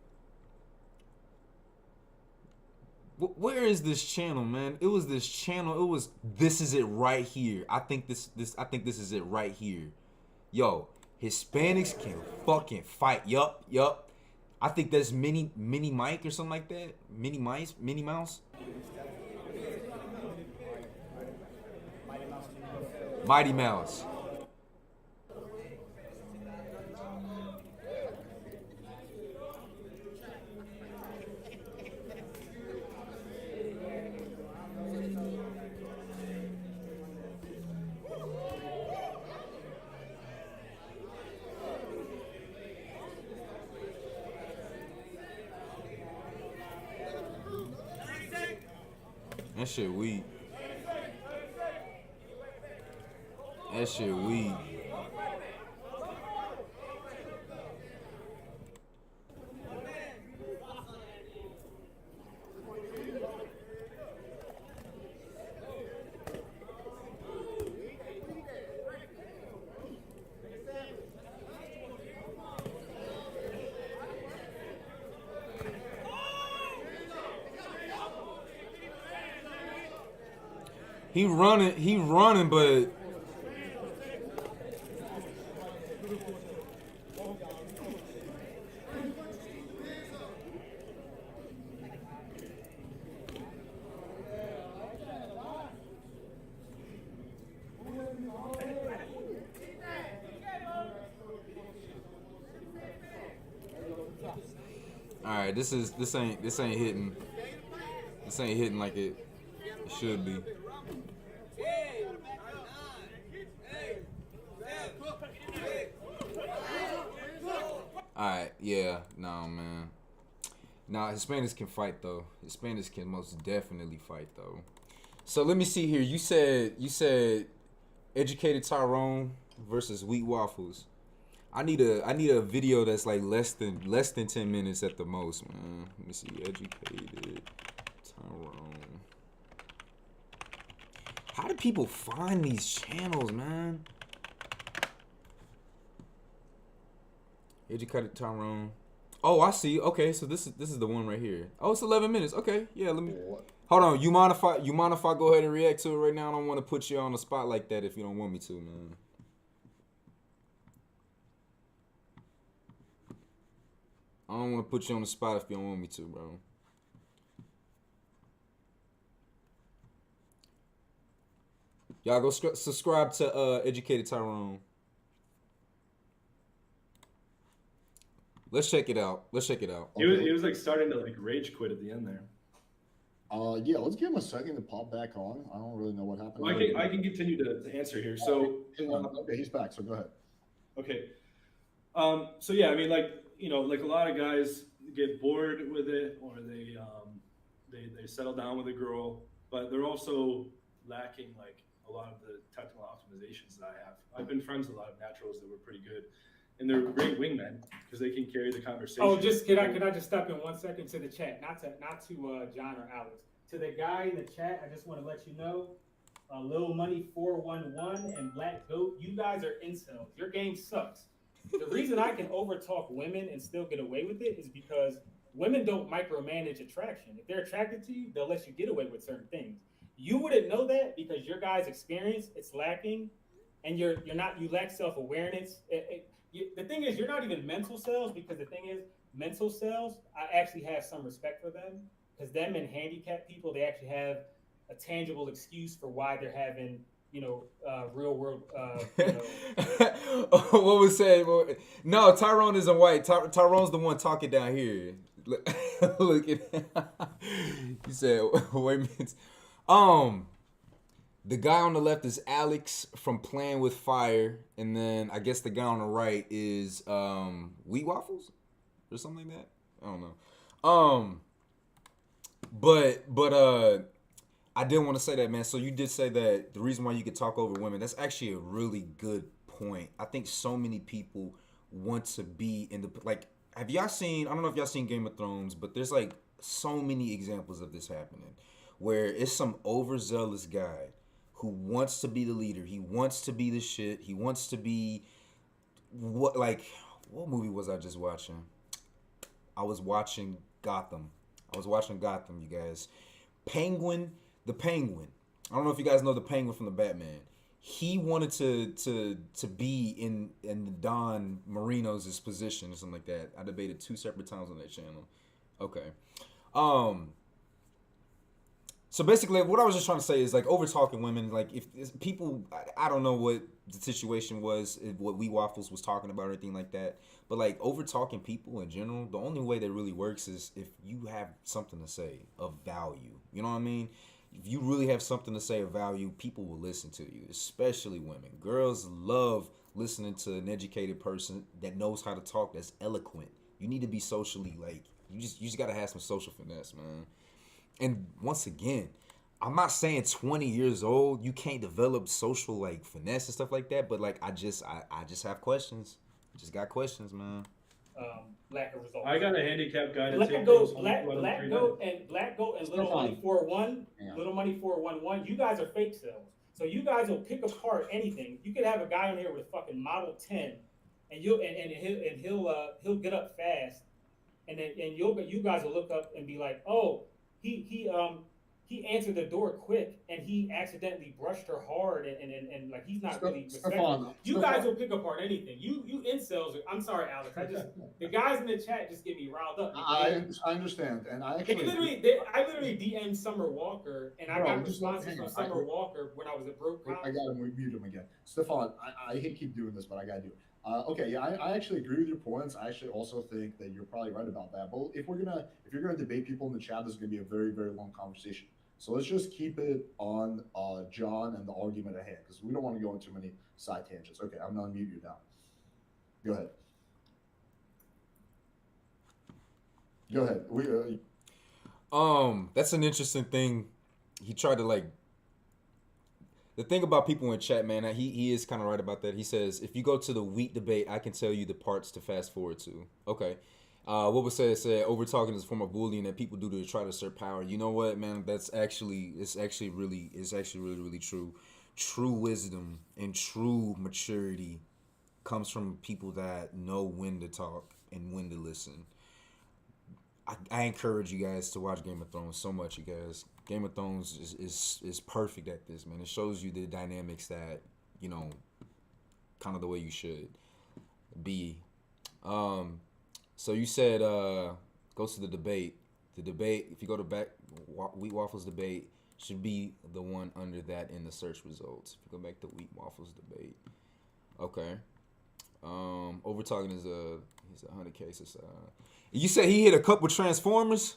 Where is this channel, man? It was this channel. This is it right here. I think this is it right here. Yo, Hispanics can fucking fight. Yup. I think that's Mini Mike or something like that. Minnie Mouse. Mighty Mouse. That shit weak. That shit weak. He running, but all right, this ain't hitting. This ain't hitting like it should be. Alright, yeah, no man. Nah, Hispanics can fight though. Hispanics can most definitely fight though. So let me see here. You said educated Tyrone versus weak Waffles. I need a video that's like less than 10 minutes at the most, man. Let me see. Educated Tyrone. How do people find these channels, man? Educated Tyrone. Oh, I see. Okay, so this is the one right here. Oh, it's 11 minutes. Okay, yeah. Let me. Hold on. You mind if I go ahead and react to it right now? I don't want to put you on the spot like that if you don't want me to, man. I don't want to put you on the spot if you don't want me to, bro. Y'all go subscribe to Educated Tyrone. Let's check it out. He was like starting to like rage quit at the end there. Yeah, let's give him a second to pop back on. I don't really know what happened. Well, I can continue to answer here. So okay, he's back. So go ahead. Okay. So yeah, I mean, like, you know, like a lot of guys get bored with it, or they settle down with a girl, but they're also lacking like a lot of the technical optimizations that I have. I've been friends with a lot of naturals that were pretty good, and they're great wingmen because they can carry the conversation. Oh, just can I just step in 1 second to the chat, not to John or Alex, to the guy in the chat. I just want to let you know, Little Money 411 and Black Goat, you guys are incels. Your game sucks. The reason I can overtalk women and still get away with it is because women don't micromanage attraction. If they're attracted to you, they'll let you get away with certain things. You wouldn't know that because your guys' experience, it's lacking, and you lack self-awareness. The thing is, you're not even mental cells, because the thing is, mental cells, I actually have some respect for them, because them and handicapped people, they actually have a tangible excuse for why they're having, real world, What was said? No, Tyrone isn't white. Tyrone's the one talking down here. Look at he said, wait a minute. The guy on the left is Alex from Playing with Fire, and then I guess the guy on the right is Wheat Waffles or something like that. I don't know. But I didn't want to say that, man. So you did say that the reason why you could talk over women, that's actually a really good point. I think so many people want to be in the, like, have y'all seen, I don't know if y'all seen Game of Thrones, but there's like so many examples of this happening where it's some overzealous guy who wants to be the leader. He wants to be the shit. He wants to be what movie was I just watching? I was watching Gotham, you guys. The Penguin. I don't know if you guys know the Penguin from the Batman. He wanted to be in Don Marino's position or something like that. I debated 2 separate times on that channel. Okay. So basically, what I was just trying to say is, like, over talking women, like, if people, I don't know what the situation was, what Wee Waffles was talking about or anything like that, but, like, over talking people in general, the only way that really works is if you have something to say of value. You know what I mean? If you really have something to say of value, people will listen to you, especially women. Girls love listening to an educated person that knows how to talk, that's eloquent. You need to be socially, like, you just got to have some social finesse, man. And once again, I'm not saying 20 years old you can't develop social, like, finesse and stuff like that, but, like, I just have questions. Just got questions, man. Lack of results. I got a handicapped guy to take Black Goat and Little Money 411, Little Money 411. You guys are fake cells, so you guys will pick apart anything. You could have a guy in here with a fucking Model 10, and he'll get up fast, and you guys will look up and be like, oh, he he answered the door quick, and he accidentally brushed her hard, and like he's not really respectful. Stefan, You guys will pick apart anything. You incels. I'm sorry, Alex. The guys in the chat just get me riled up. I understand, and I actually I literally DM'd Summer Walker, and I got responses from Summer Walker when I was a broke cop. I gotta mute him again. Stefan, I hate keep doing this, but I gotta do it. Okay, yeah, I actually agree with your points. I actually also think that you're probably right about that. But if you're gonna debate people in the chat, this is gonna be a very, very long conversation. So let's just keep it on John and the argument at hand, because we don't want to go into many side tangents. Okay, I'm gonna mute you now. Go ahead. Go ahead. That's an interesting thing. He tried to like. The thing about people in chat, man, he is kind of right about that. He says, if you go to the wheat debate, I can tell you the parts to fast forward to. Okay. What was said, over talking is a form of bullying that people do to try to assert power. You know what, man? It's actually really true. True wisdom and true maturity comes from people that know when to talk and when to listen. I encourage you guys to watch Game of Thrones so much, you guys. Game of Thrones is perfect at this, man. It shows you the dynamics that, you know, kind of the way you should be. So you said goes to the debate. The debate, if you go to Wheat Waffles debate, should be the one under that in the search results. If you go back to Wheat Waffles debate. Okay. Over talking he's 100 cases. You said he hit a couple Transformers?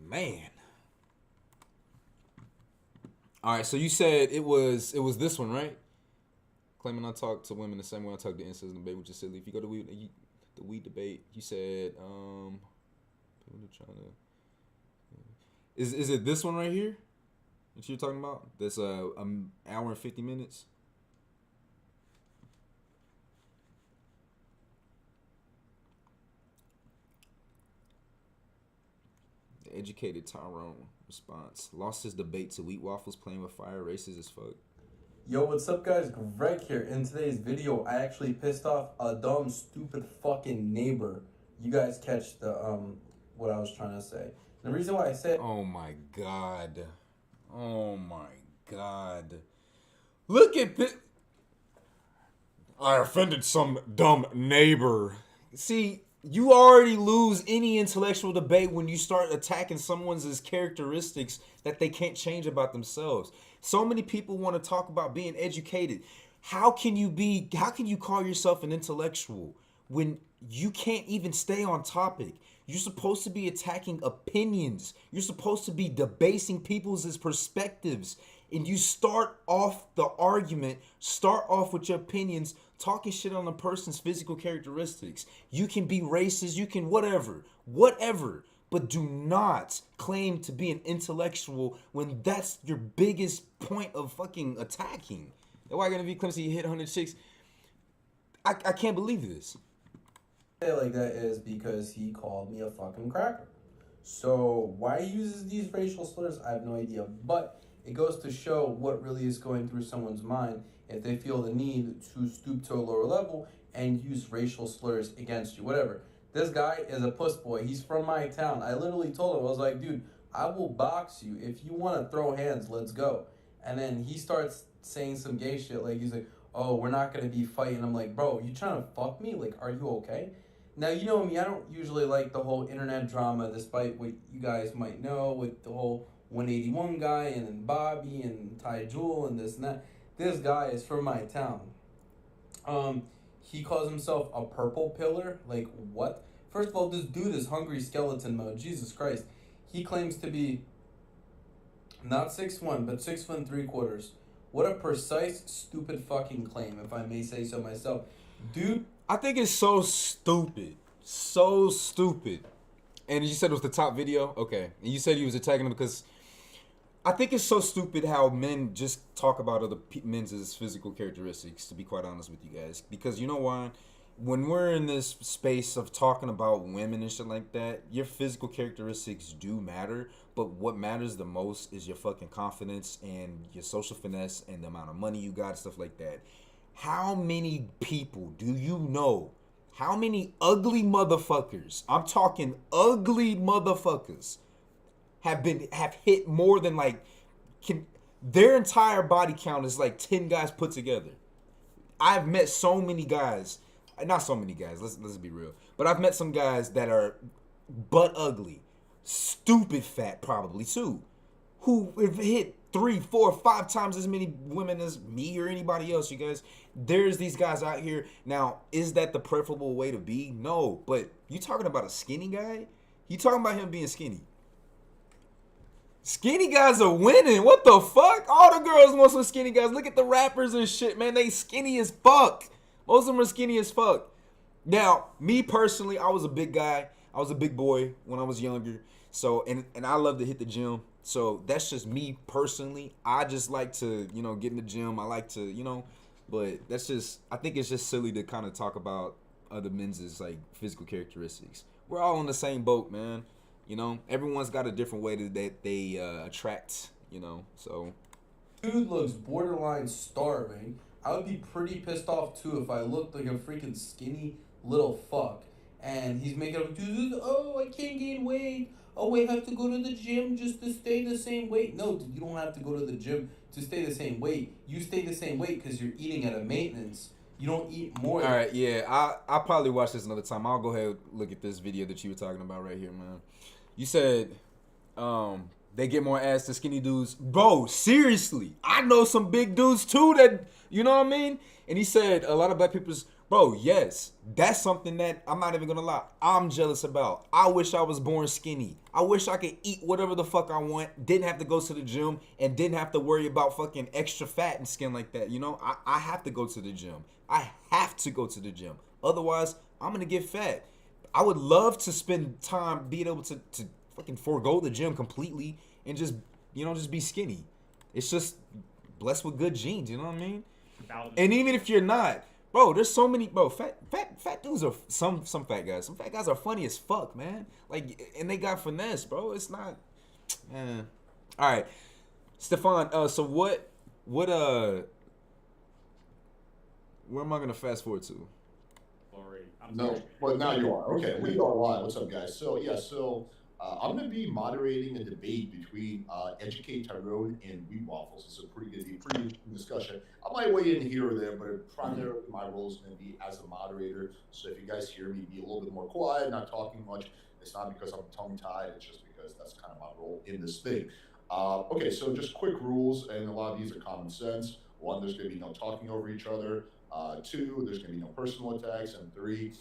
Man. All right, so you said it was this one, right? Claiming I talk to women the same way I talk to incels in the debate, which is silly. If you go to the weed debate, you said people are trying to. Is it this one right here that you're talking about? That's an hour and 50 minutes. The educated Tyrone response: lost his debate to Wheat Waffles, playing with fire, racist as fuck. Yo, what's up, guys? Greg here. In today's video, I actually pissed off a dumb, stupid fucking neighbor. You guys catch the what I was trying to say. The reason why I said, oh my god, look at this. I offended some dumb neighbor. See, you already lose any intellectual debate when you start attacking someone's characteristics that they can't change about themselves. So many people want to talk about being educated. How can you call yourself an intellectual when you can't even stay on topic? You're supposed to be attacking opinions. You're supposed to be debasing people's perspectives. And you start off the argument, start off with your opinions, talking shit on a person's physical characteristics. You can be racist, you can whatever. But do not claim to be an intellectual when that's your biggest point of fucking attacking. Why gonna be Clemson? You hit 106. I can't believe this. Like that is because he called me a fucking cracker. So why he uses these racial slurs, I have no idea. But it goes to show what really is going through someone's mind if they feel the need to stoop to a lower level and use racial slurs against you, whatever. This guy is a puss boy. He's from my town. I literally told him, I was like, dude, I will box you. If you want to throw hands, let's go. And then he starts saying some gay shit. Like, he's like, oh, we're not going to be fighting. I'm like, bro, you trying to fuck me? Like, are you okay? Now, you know me. I don't usually like the whole internet drama, despite what you guys might know with the whole 181 guy and then Bobby and Ty Jewel and this and that. This guy is from my town. He calls himself a purple pillar. Like, what? First of all, this dude is hungry skeleton mode. Jesus Christ. He claims to be not 6'1", but 6 3/4. What a precise, stupid fucking claim, if I may say so myself. Dude. I think it's so stupid. So stupid. And you said it was the top video? Okay. And you said he was attacking him because I think it's so stupid how men just talk about other men's physical characteristics, to be quite honest with you guys. Because you know why? When we're in this space of talking about women and shit like that, your physical characteristics do matter. But what matters the most is your fucking confidence and your social finesse and the amount of money you got, stuff like that. How many people do you know? How many ugly motherfuckers, I'm talking ugly motherfuckers, have hit more than like their entire body count is like 10 guys put together. I've met so many guys, not so many guys. Let's be real, but I've met some guys that are butt ugly, stupid fat probably too, who have hit 3, 4, 5 times as many women as me or anybody else. You guys, there's these guys out here. Now, is that the preferable way to be? No, but you talking about a skinny guy? You talking about him being skinny? Skinny guys are winning. What the fuck? All the girls want some skinny guys. Look at the rappers and shit, man. They skinny as fuck. Most of them are skinny as fuck. Now, me personally, I was a big guy. I was a big boy when I was younger. So, and I love to hit the gym. So that's just me personally. I just like to, get in the gym. I like to, but that's just, I think it's just silly to kind of talk about other men's like physical characteristics. We're all in the same boat, man. Everyone's got a different way that they attract, so. Dude looks borderline starving. I would be pretty pissed off too if I looked like a freaking skinny little fuck. And he's making up, dude, oh, I can't gain weight. Oh, I have to go to the gym just to stay the same weight. No, dude, you don't have to go to the gym to stay the same weight. You stay the same weight because you're eating at a maintenance. You don't eat more. All right, yeah, I'll probably watch this another time. I'll go ahead and look at this video that you were talking about right here, man. You said they get more ass than skinny dudes. Bro, seriously. I know some big dudes too that, you know what I mean? And he said a lot of black people's, bro, yes. That's something that I'm not even going to lie. I'm jealous about. I wish I was born skinny. I wish I could eat whatever the fuck I want. Didn't have to go to the gym and didn't have to worry about fucking extra fat and skin like that. I have to go to the gym. I have to go to the gym. Otherwise, I'm going to get fat. I would love to spend time being able to fucking forego the gym completely and just, just be skinny. It's just blessed with good genes, you know what I mean? And even if you're not, bro, there's so many, bro, fat dudes are, some fat guys. Some fat guys are funny as fuck, man. Like, and they got finesse, bro. It's not, man. All right. Stefan, so what, where am I going to fast forward to? No, but now you are. Okay, we are live. What's up, guys? So, I'm going to be moderating a debate between Educate Tyrone and Waffles. It's a pretty good discussion. I might weigh in here or there, but primarily my role is going to be as a moderator. So if you guys hear me be a little bit more quiet, not talking much, it's not because I'm tongue-tied. It's just because that's kind of my role in this thing. Okay, so just quick rules, and a lot of these are common sense. 1, there's going to be no talking over each other. 2, there's going to be no personal attacks. And 3,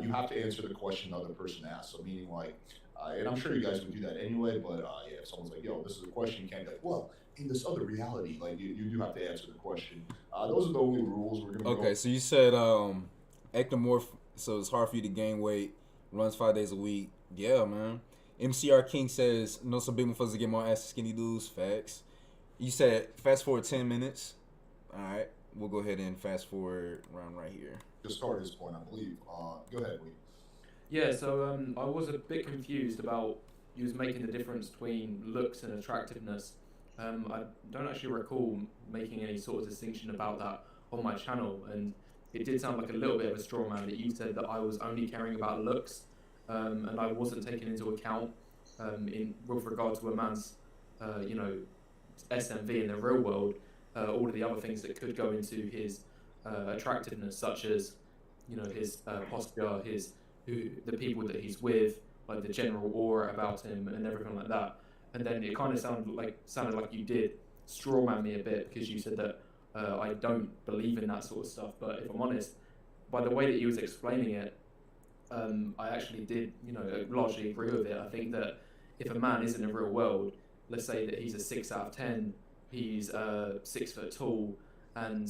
you have to answer the question the other person asks. So meaning like, and I'm sure you guys would do that anyway, but if someone's like, yo, this is a question, you can't be like, well, in this other reality, like you do have to answer the question. Those are the only rules we're going to Okay, so you said ectomorph, so it's hard for you to gain weight, runs 5 days a week. Yeah, man. MCR King says, no, some big motherfuckers get more ass than skinny dudes. Facts. You said fast forward 10 minutes. All right. We'll go ahead and fast forward around right here. Just start this point, I believe. Go ahead, Lee. Yeah, so I was a bit confused about you was making the difference between looks and attractiveness. I don't actually recall making any sort of distinction about that on my channel, and it did sound like a little bit of a straw man that you said that I was only caring about looks, and I wasn't taking into account with regard to a man's, SMV in the real world, all of the other things that could go into his attractiveness, such as, his posture, the people that he's with, like the general aura about him and everything like that. And then it kind of sounded like you did strawman me a bit because you said that I don't believe in that sort of stuff. But if I'm honest, by the way that he was explaining it, I actually did, largely agree with it. I think that if a man is in the real world, let's say that he's a 6 out of 10, he's 6 foot tall, and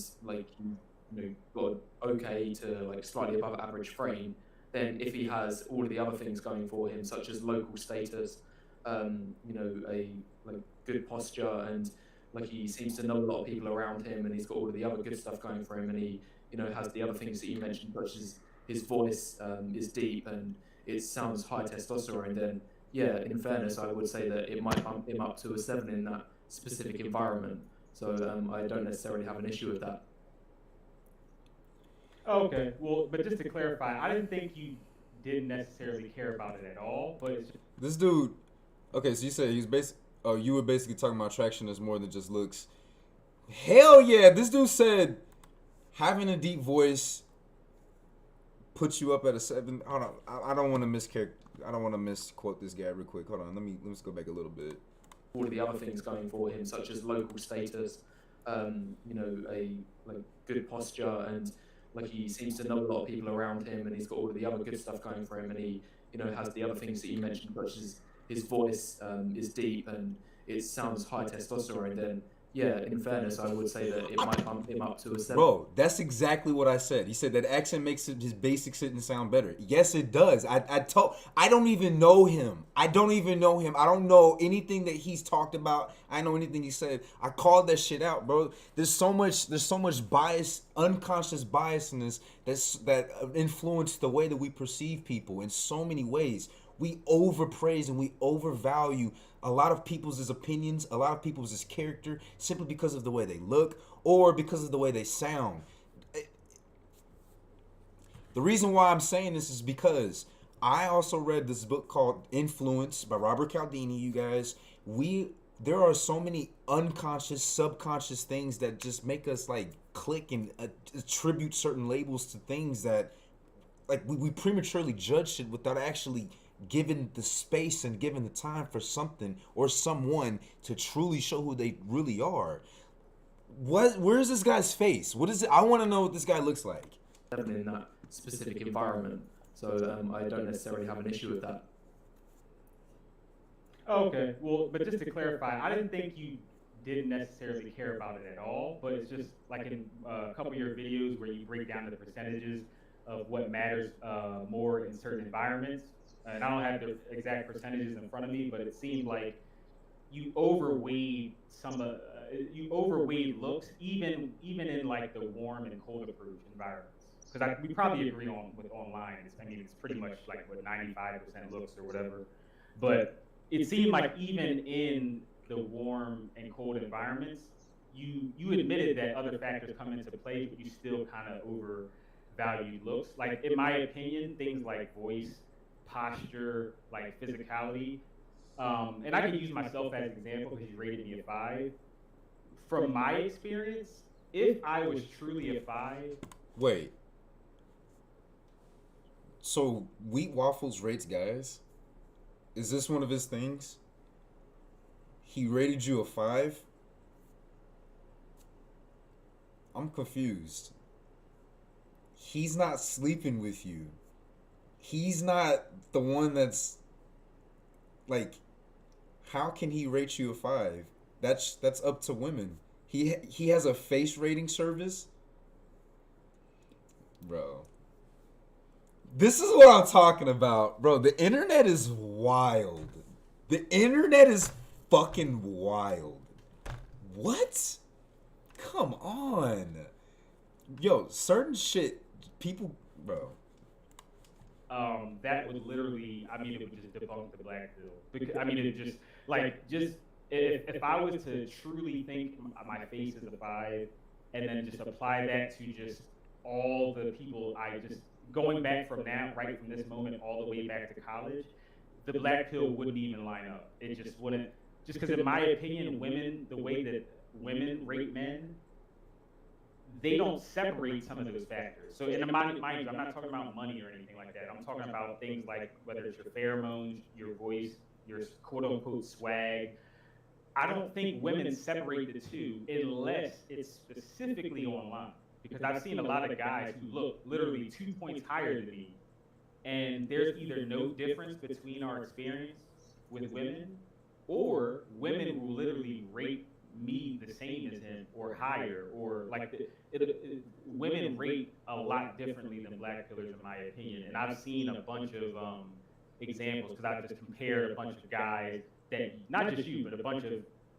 got okay to like slightly above average frame, then if he has all of the other things going for him, such as local status, a like good posture, and like he seems to know a lot of people around him, and he's got all of the other good stuff going for him, and he has the other things that you mentioned, such as his voice is deep and it sounds high testosterone, then yeah, in fairness, I would say that it might bump him up to a 7 in that specific environment. So I don't necessarily have an issue with that. Okay, well, but just to clarify, I didn't think you didn't necessarily care about it at all, but it's just... This dude, Okay, so you said he's basic. Oh, you were basically talking about attraction as more than just looks. Hell yeah! This dude said having a deep voice puts you up at a 7. Hold on, I don't want to I don't want to misquote this guy real quick. Hold on, let me go back a little bit. All of the other things going for him, such as local status, you know, a like good posture, and like he seems to know a lot of people around him, and he's got all of the other good stuff going for him, and he, you know, has the other things that you mentioned, such as his voice is deep and it sounds high testosterone. Then yeah, in fairness, I would say that it might bump him up to a 7. Bro, that's exactly what I said. He said that accent makes his basic sentence sound better. Yes, it does. I don't even know him. I don't know anything that he's talked about. I know anything he said. I called that shit out, bro. There's so much bias, unconscious biasness that influence the way that we perceive people in so many ways. We overpraise and we overvalue a lot of people's opinions, a lot of people's character, simply because of the way they look or because of the way they sound. The reason why I'm saying this is because I also read this book called Influence by Robert Cialdini, you guys. There are so many unconscious, subconscious things that just make us like click and attribute certain labels to things that like we prematurely judge shit without actually given the space and given the time for something or someone to truly show who they really are. Where's this guy's face? What is it? I want to know what this guy looks like. In that specific environment, so I don't necessarily have an issue with that. Okay, well, but just to clarify, I didn't think you didn't necessarily care about it at all, but it's just like in a couple of your videos where you break down the percentages of what matters more in certain environments. And I don't have the exact percentages in front of me, but it seemed like you overweighed looks, even in like the warm and cold approved environments. Because we probably agree with online. It's pretty much like what 95% looks or whatever. But it seemed like even in the warm and cold environments, you admitted that other factors come into play, but you still kind of overvalued looks. Like in my opinion, things like voice, posture, like physicality, and I can use myself as an example because you rated me a 5. From my experience, if I was truly a 5, wait. So Wheat Waffles rates guys? Is this one of his things? He rated you a 5? I'm confused. He's not sleeping with you. He's not the one that's like, how can he rate you a 5? That's up to women. He has a face rating service? Bro. This is what I'm talking about. Bro, the internet is wild. The internet is fucking wild. What? Come on. Yo, certain shit, people, bro. That would literally, I mean, it would just debunk the black pill. Because, I mean, it just, like, just, if I was to truly think my face is a 5, and then just apply that to just all the people going back from now, right from this moment, all the way back to college, the black pill wouldn't even line up. It just wouldn't, just because in my opinion, women, the way that women rate men, they don't separate some of those factors. So, in mind you, I'm not talking about money or anything like that. I'm talking about things like whether it's your pheromones, your voice, your quote-unquote swag. I don't think women separate the two unless it's specifically online. Because I've seen a lot of guys who look literally 2 points higher than me, and there's either no difference between our experience with women, or women will literally rate me the same as him or higher, or like women rate a lot differently than black pillars in my opinion. And I've seen a bunch of examples because I've just compared a bunch of guys that, not just you, but a bunch of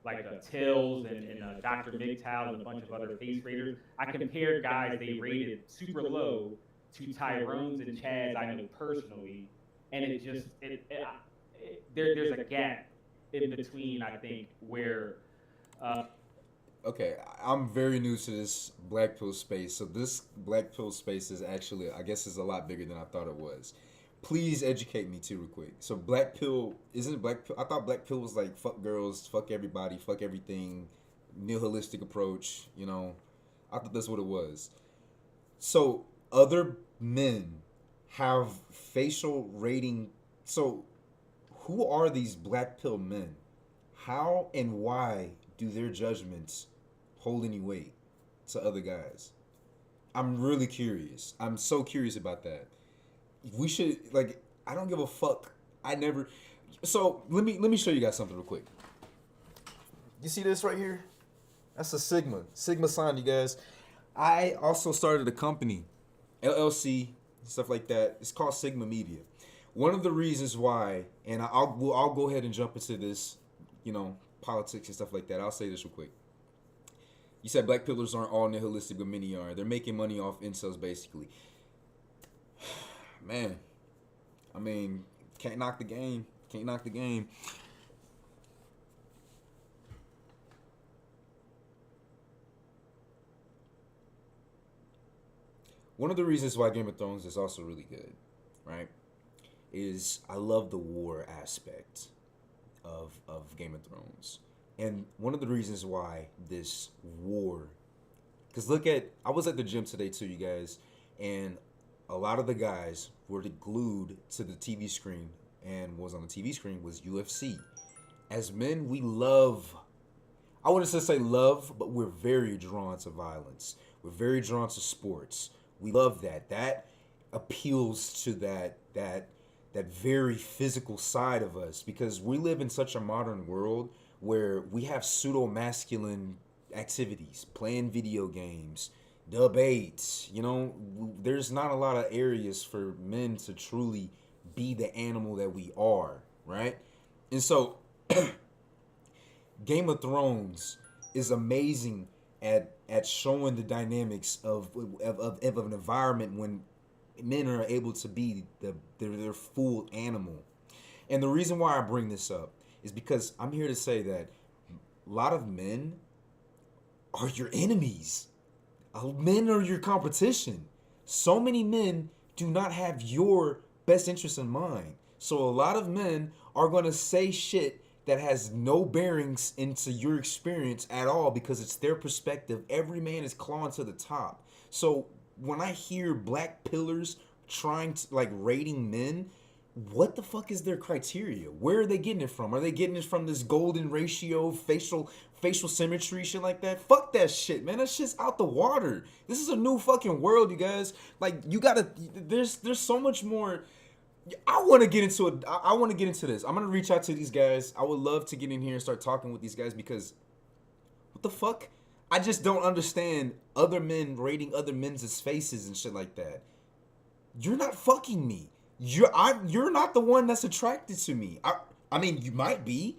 like Tills and Dr. MGTOW and a bunch of other face raters. I compared guys they rated super low to Tyrones and Chads I know personally, and it just there's a gap in between, I think, where okay, I'm very new to this black pill space, so this black pill space is actually, I guess, is a lot bigger than I thought it was. please educate me too real quick. So black pill, isn't black pill, I thought black pill was like fuck girls, fuck everybody, fuck everything, nihilistic approach, you know. I thought that's what it was. So other men have facial rating. So who are these black pill men? How and why do their judgments hold any weight to other guys? I'm really curious. I'm so curious about that. We should, like, I don't give a fuck. I never. So let me show you guys something real quick. You see this right here? That's a Sigma sign, you guys. I also started a company, LLC, stuff like that. It's called Sigma Media. One of the reasons why, and I'll go ahead and jump into this, you know, politics and stuff like that. I'll say this real quick. You said black pillars aren't all nihilistic, but many are. They're making money off incels, basically. Man, I mean, can't knock the game. Can't knock the game. One of the reasons why Game of Thrones is also really good, right, is I love the war aspect of Game of Thrones. And one of the reasons why this war, because I was at the gym today too, you guys, and a lot of the guys were glued to the TV screen, and was on the TV screen was UFC. As men, we love, I wouldn't say love, but we're very drawn to violence. We're very drawn to sports. We love that. That appeals to that very physical side of us, because we live in such a modern world where we have pseudo-masculine activities, playing video games, debates, you know, there's not a lot of areas for men to truly be the animal that we are, right? And so Game of Thrones is amazing at showing the dynamics of an environment when men are able to be their full animal. And the reason why I bring this up is because I'm here to say that a lot of men are your enemies. Men are your competition. So many men do not have your best interest in mind. So a lot of men are going to say shit that has no bearings into your experience at all, because it's their perspective. Every man is clawing to the top. So when I hear black pillars trying to, like, rating men, what the fuck is their criteria? Where are they getting it from? Are they getting it from this golden ratio, facial symmetry, shit like that? Fuck that shit, man. That shit's out the water. This is a new fucking world, you guys. Like, you gotta, there's so much more. I want to get into it. I want to get into this. I'm going to reach out to these guys. I would love to get in here and start talking with these guys, because what the fuck? I just don't understand other men rating other men's faces and shit like that. You're not fucking me. You're not the one that's attracted to me. I mean, you might be.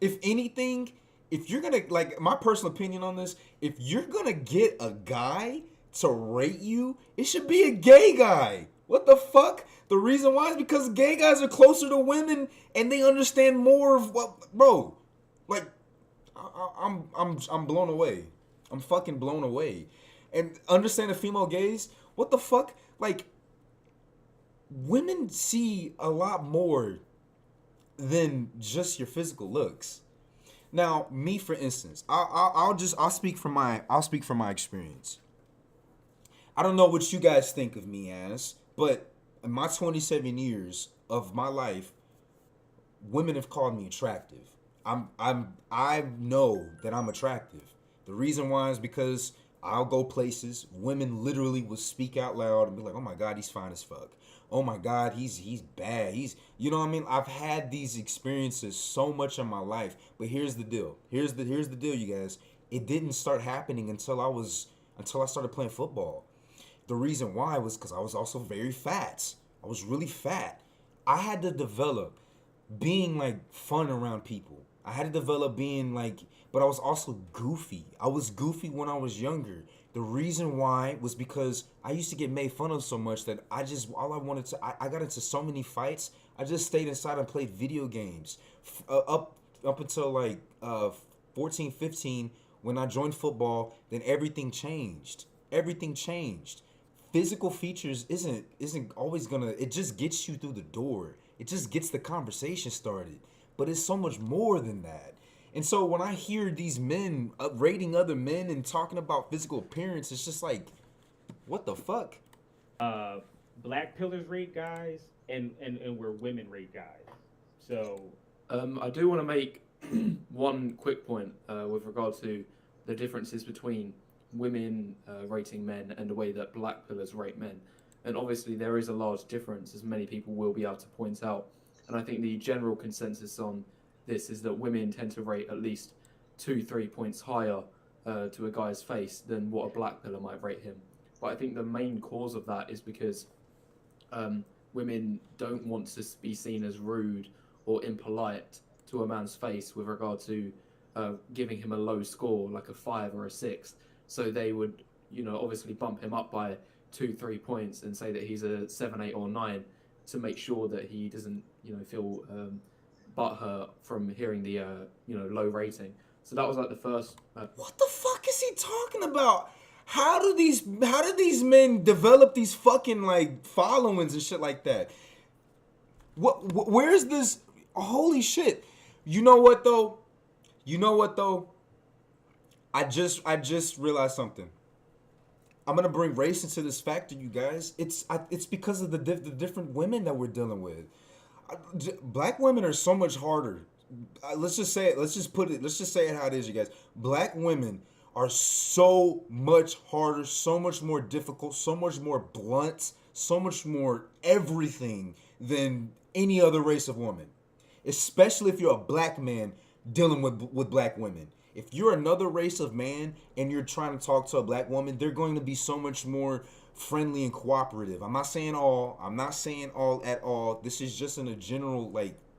If anything, if you're going to, like, my personal opinion on this, if you're going to get a guy to rate you, it should be a gay guy. What the fuck? The reason why is because gay guys are closer to women and they understand more of what, bro. Like, I'm blown away. I'm fucking blown away. And understand the female gaze. What the fuck? Like, women see a lot more than just your physical looks. Now, me, for instance, I'll speak from my experience. I don't know what you guys think of me as, but in my 27 years of my life, women have called me attractive. I know that I'm attractive. The reason why is because I'll go places, women literally will speak out loud and be like, "Oh my God, he's fine as fuck. Oh my God, he's bad. You know what I mean?" I've had these experiences so much in my life, but here's the deal. Here's the deal, you guys. It didn't start happening until I started playing football. The reason why was because I was also very fat. I was really fat. I had to develop being, like, fun around people. I had to develop being, like, but I was also goofy. I was goofy when I was younger. The reason why was because I used to get made fun of so much that I got into so many fights. I just stayed inside and played video games. Up until, like, 14, 15, when I joined football, then everything changed. Everything changed. physical features isn't always gonna. It just gets you through the door. It just gets the conversation started. But it's so much more than that. And so when I hear these men rating other men and talking about physical appearance, it's just like, what the fuck? Black pillars rate guys, and where women rate guys. So I do want to make one quick point with regard to the differences between women rating men and the way that black pillars rate men. And obviously there is a large difference, as many people will be able to point out. And I think the general consensus on this is that women tend to rate at least 2-3 points higher to a guy's face than what a black pillar might rate him. But I think the main cause of that is because women don't want to be seen as rude or impolite to a man's face with regard to giving him a low score, like a 5 or a 6. So they would, obviously bump him up by 2-3 points and say that he's a 7, 8, or 9 to make sure that he doesn't, feel butthurt from hearing the, low rating. So that was like the first. What the fuck is he talking about? How do these men develop these fucking like followings and shit like that? Where's this? Holy shit! You know what though? I just realized something. I'm gonna bring race into this factor, you guys. It's because of the different women that we're dealing with. Black women are so much harder. Let's just say it. Let's just say it how it is, you guys. Black women are so much harder, so much more difficult, so much more blunt, so much more everything than any other race of woman. Especially if you're a black man dealing with black women. If you're another race of man and you're trying to talk to a black woman, they're going to be so much more friendly and cooperative. I'm not saying all at all. This is just in a general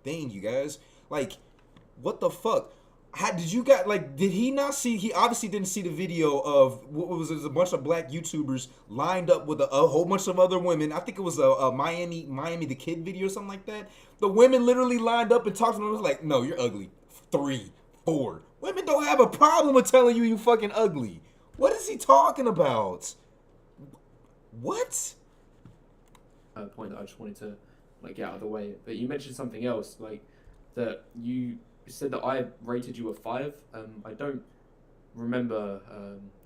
thing, you guys. What the fuck? How did you got did he not see? He obviously didn't see the video of what was it? A bunch of black YouTubers lined up with a whole bunch of other women. I think it was a Miami the Kid video or something like that. The women literally lined up and talked to them. It was like, no, you're ugly. 3, 4. Women don't have a problem with telling you fucking ugly. What is he talking about? What? Point that I just wanted to get out of the way. But you mentioned something else, that you said that I rated you a 5. I don't remember.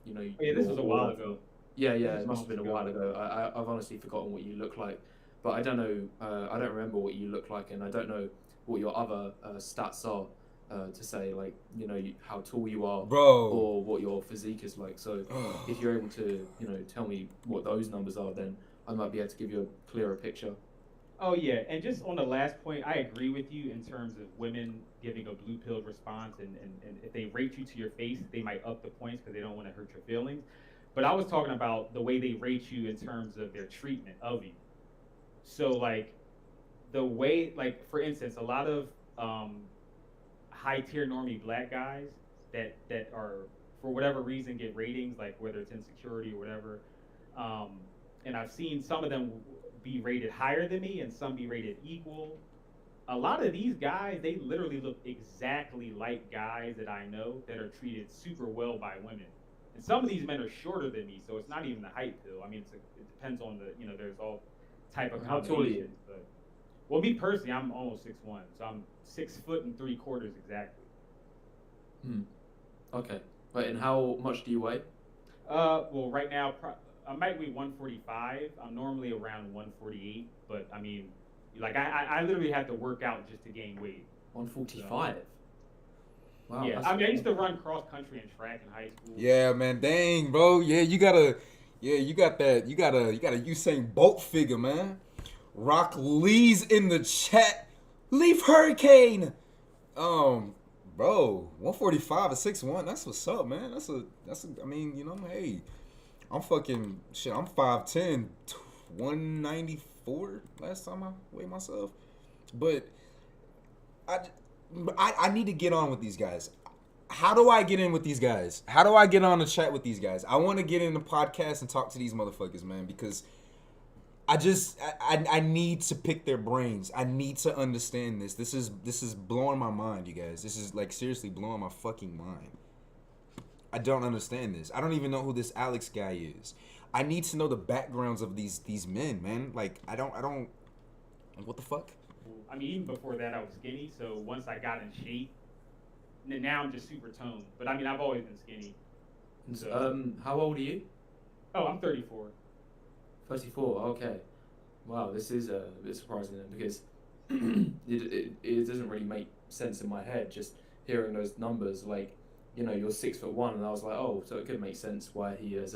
This was a while ago. Yeah, it must have been a while ago. I've honestly forgotten what you look like, but I don't know. I don't remember what you look like, and I don't know what your other stats are. To say how tall you are, bro, or what your physique is like. So if you're able to tell me what those numbers are, then I might be able to give you a clearer picture. Oh yeah, and just on the last point, I agree with you in terms of women giving a blue pill response, and if they rate you to your face, they might up the points because they don't want to hurt your feelings. But I was talking about the way they rate you in terms of their treatment of you. So the way, for instance, a lot of high tier normie black guys that are for whatever reason get ratings, whether it's insecurity or whatever, and I've seen some of them be rated higher than me and some be rated equal. A lot of these guys, they literally look exactly like guys that I know that are treated super well by women. And some of these men are shorter than me, so it's not even the height pill. I mean, it depends on there's all type of How tall are you? But, well, me personally, I'm almost 6'1", so I'm 6 foot and 3/4 exactly. Okay. Right, and how much do you weigh? Well, right now, I might weigh 145. I'm normally around 148, but I mean, I literally have to work out just to gain weight. 145. Wow. Yeah, I mean, I used to run cross country and track in high school. Yeah, man, dang, bro. Yeah, you got that. You got a Usain Bolt figure, man. Rock Lee's in the chat. Leaf Hurricane. Bro, 145 at 6'1". That's what's up, man. That's a. I mean, hey, I'm fucking shit. I'm 5'10", 194 last time I weighed myself. But I need to get on with these guys. How do I get in with these guys? How do I get on the chat with these guys? I want to get in the podcast and talk to these motherfuckers, man, because I need to pick their brains. I need to understand this. This is blowing my mind, you guys. This is seriously blowing my fucking mind. I don't understand this. I don't even know who this Alex guy is. I need to know the backgrounds of these men, man. Like I don't. Like, what the fuck? I mean, even before that, I was skinny. So once I got in shape, now I'm just super toned. But I mean, I've always been skinny. So, How old are you? oh, I'm 34. 34. Okay. Wow, this is a bit surprising then, because it doesn't really make sense in my head just hearing those numbers. Like, you know, you're 6'1", and I was like, oh, so it could make sense why he is,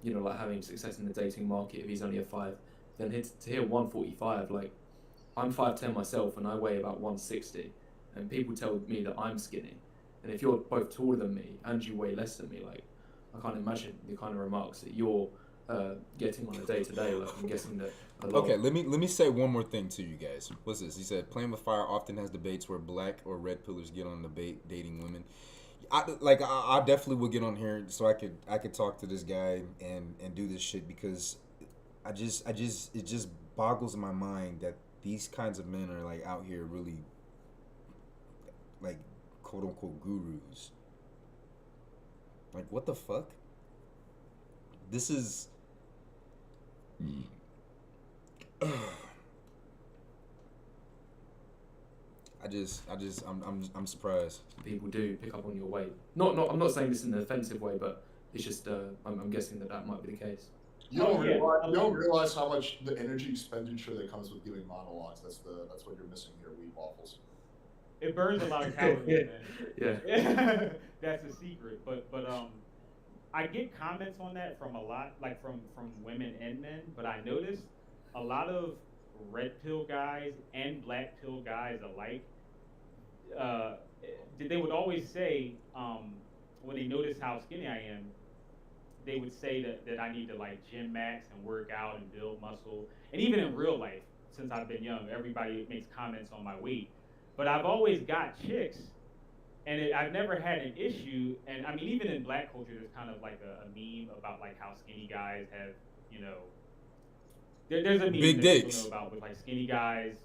you know, like having success in the dating market if he's only a 5. Then to hear 145, like, I'm 5'10" myself and I weigh about 160, and people tell me that I'm skinny. And if you're both taller than me and you weigh less than me, like, I can't imagine the kind of remarks that you're getting on a day-to-day. Like, I'm guessing that a lot. Okay, let me say one more thing to you guys. What's this? He said, playing with fire often has debates where black or red pillars get on debate dating women. I definitely would get on here so I could talk to this guy and do this shit, because it just boggles my mind that these kinds of men are like out here really like quote unquote gurus. Like, what the fuck? This is I'm surprised. People do pick up on your weight. I'm not saying this in an offensive way, but it's just I'm guessing that might be the case. You don't realize how much the energy expenditure that comes with giving monologues. That's what you're missing here, Wheat Waffles. It burns a lot of calories, man. Yeah. That's a secret. But I get comments on that from a lot, like from women and men. But I noticed a lot of red pill guys and black pill guys alike. They would always say when they notice how skinny I am, they would say that I need to like gym max and work out and build muscle. And even in real life, since I've been young, everybody makes comments on my weight. But I've always got chicks, and I've never had an issue. And I mean, even in black culture, there's kind of like a meme about like how skinny guys have, you know, there's a meme big that dicks people know about with like skinny guys,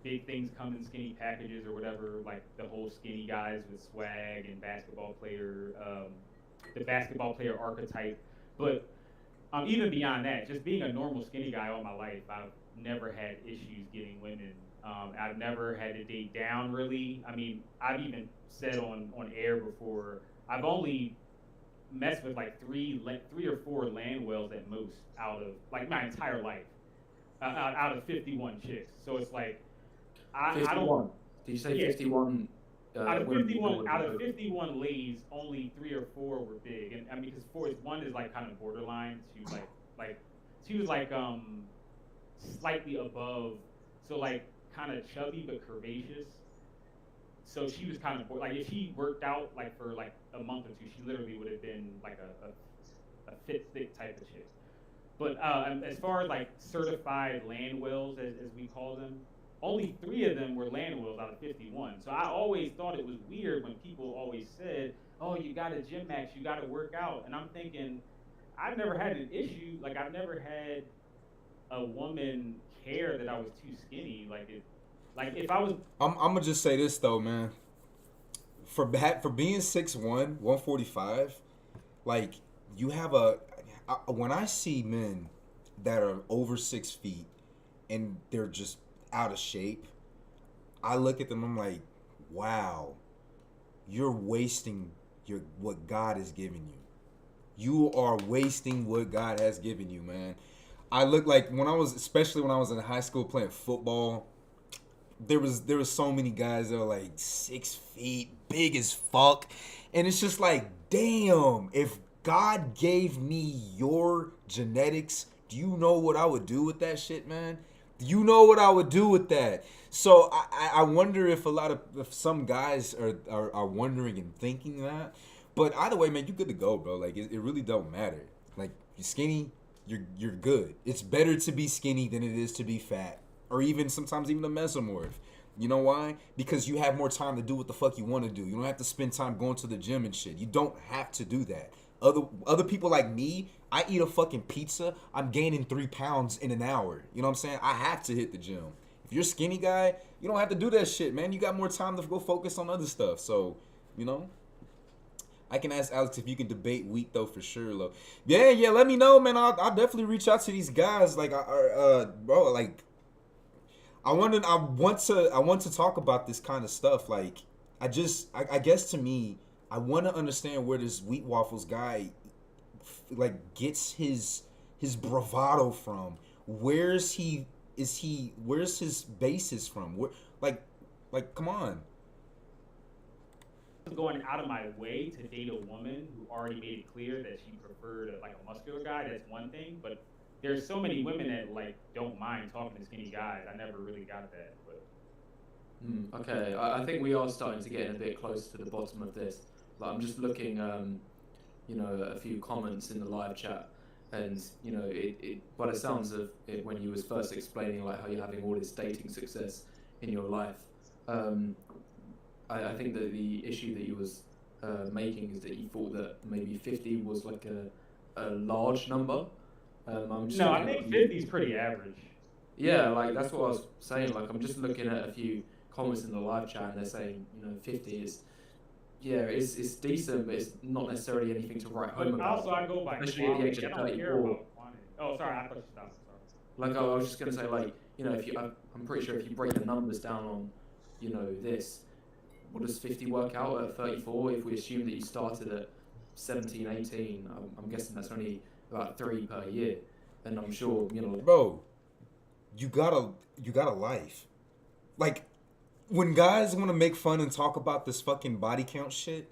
big things come in skinny packages or whatever, like the whole skinny guys with swag and basketball player, the basketball player archetype. But even beyond that, just being a normal skinny guy all my life, I've never had issues getting women. I've never had to date down, really. I mean, I've even said on air before, I've only messed with like three or four land whales at most out of like my entire life, out of 51 chicks. So it's like, I don't. Did you say 51? Out of 51 ladies, only 3 or 4 were big, and I mean, because one is like kind of borderline. She was she was like slightly above, so like kind of chubby but curvaceous. So she was kind of like, if she worked out like for like a month or two, she literally would have been like a fit, thick type of chick. But as far as like certified land whales, as we call them, only 3 of them were land whales out of 51. So I always thought it was weird when people always said, oh, you got to gym max, you got to work out. And I'm thinking, I've never had an issue. Like, I've never had a woman care that I was too skinny. Like if I was... I'm going to just say this, though, man. For being 6'1", 145, like, you have when I see men that are over 6 feet and they're just out of shape, I look at them, I'm like, wow, you're wasting what God has given you. You are wasting what God has given you, man. I look like especially when I was in high school playing football, there was so many guys that were like 6 feet, big as fuck. And it's just like, damn, if God gave me your genetics, do you know what I would do with that shit, man? You know what I would do with that. So I wonder if if some guys are wondering and thinking that. But either way, man, you good to go, bro. Like, it really don't matter. Like, you're skinny, you're good. It's better to be skinny than it is to be fat, or even sometimes even a mesomorph. You know why? Because you have more time to do what the fuck you want to do. You don't have to spend time going to the gym and shit. You don't have to do that. Other people like me, I eat a fucking pizza, I'm gaining 3 pounds in an hour. You know what I'm saying? I have to hit the gym. If you're a skinny guy, you don't have to do that shit, man. You got more time to go focus on other stuff. So, you know. I can ask Alex if you can debate wheat though for sure, though. Yeah, yeah. Let me know, man. I'll definitely reach out to these guys. Like, bro, like, I want to talk about this kind of stuff. Like, I guess to me, I want to understand where this Wheat Waffles guy, like, gets his bravado from. Where's his basis from? Where, like, come on. Going out of my way to date a woman who already made it clear that she preferred a muscular guy, that's one thing. But there's so many women that like don't mind talking to skinny guys. I never really got that. But Okay, I think we are starting to get a bit close to the bottom of this. Like, I'm just looking, you know, at a few comments in the live chat, and you know, by the sounds of it, when you was first explaining like how you're having all this dating success in your life, I think that the issue that you was making is that you thought that maybe 50 was like a large number. No, I think 50 is pretty average. Yeah, like that's what I was saying. Like, I'm just looking at a few comments in the live chat, and they're saying, you know, 50 is, yeah, it's decent, but it's not necessarily anything to write home about. Also, I go by especially at the age of I don't care 34. about quantity. Oh, sorry, I thought you stopped. Sorry. Like, I was just gonna say, like, you know, if you, I'm pretty sure if you break the numbers down on, you know, this, what does 50 work out at 34? If we assume that you started at 17, 18, I'm guessing that's only about 3 per year. And I'm sure, you know, bro, you got a life. Like, when guys want to make fun and talk about this fucking body count shit,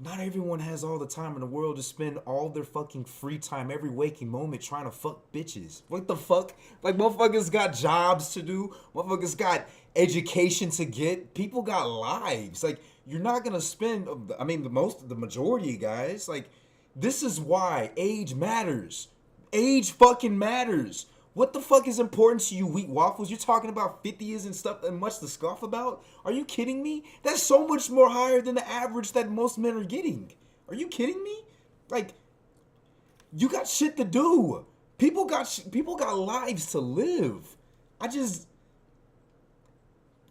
not everyone has all the time in the world to spend all their fucking free time, every waking moment, trying to fuck bitches. What the fuck? Like, motherfuckers got jobs to do. Motherfuckers got education to get. People got lives. Like, you're not gonna spend, I mean, the majority of guys, like, this is why age matters. Age fucking matters. What the fuck is important to you, Wheat Waffles? You're talking about 50s and stuff and much to scoff about? Are you kidding me? That's so much more higher than the average that most men are getting. Are you kidding me? Like, you got shit to do. People got lives to live.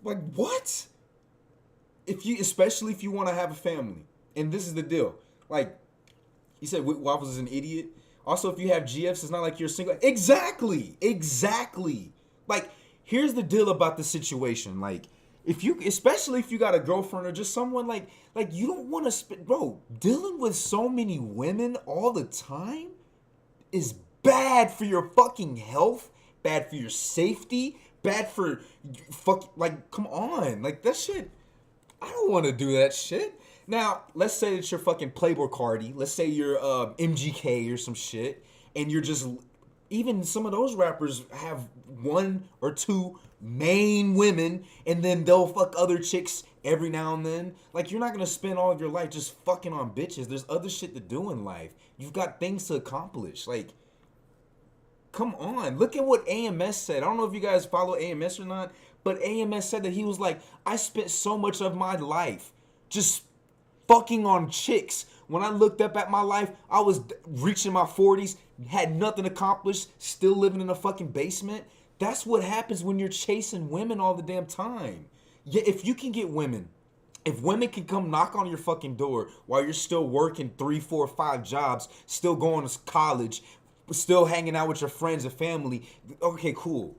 Like, what? Especially if you want to have a family. And this is the deal. Like, he said Wheat Waffles is an idiot. Also, if you have GFs, it's not like you're single. Exactly. Like, here's the deal about the situation. Like, especially if you got a girlfriend or just someone like you don't want to bro, dealing with so many women all the time is bad for your fucking health, bad for your safety, bad for like, come on. Like, that shit, I don't want to do that shit. Now, let's say it's your fucking Playboy Cardi. Let's say you're MGK or some shit, and you're just, even some of those rappers have 1 or 2 main women, and then they'll fuck other chicks every now and then. Like, you're not gonna spend all of your life just fucking on bitches. There's other shit to do in life. You've got things to accomplish. Like, come on. Look at what AMS said. I don't know if you guys follow AMS or not, but AMS said that he was like, I spent so much of my life just fucking on chicks. When I looked up at my life, I was reaching my 40s, had nothing accomplished, still living in a fucking basement. That's what happens when you're chasing women all the damn time. Yeah, if you can get women, if women can come knock on your fucking door while you're still working 3, 4, 5 jobs, still going to college, still hanging out with your friends and family, okay, cool.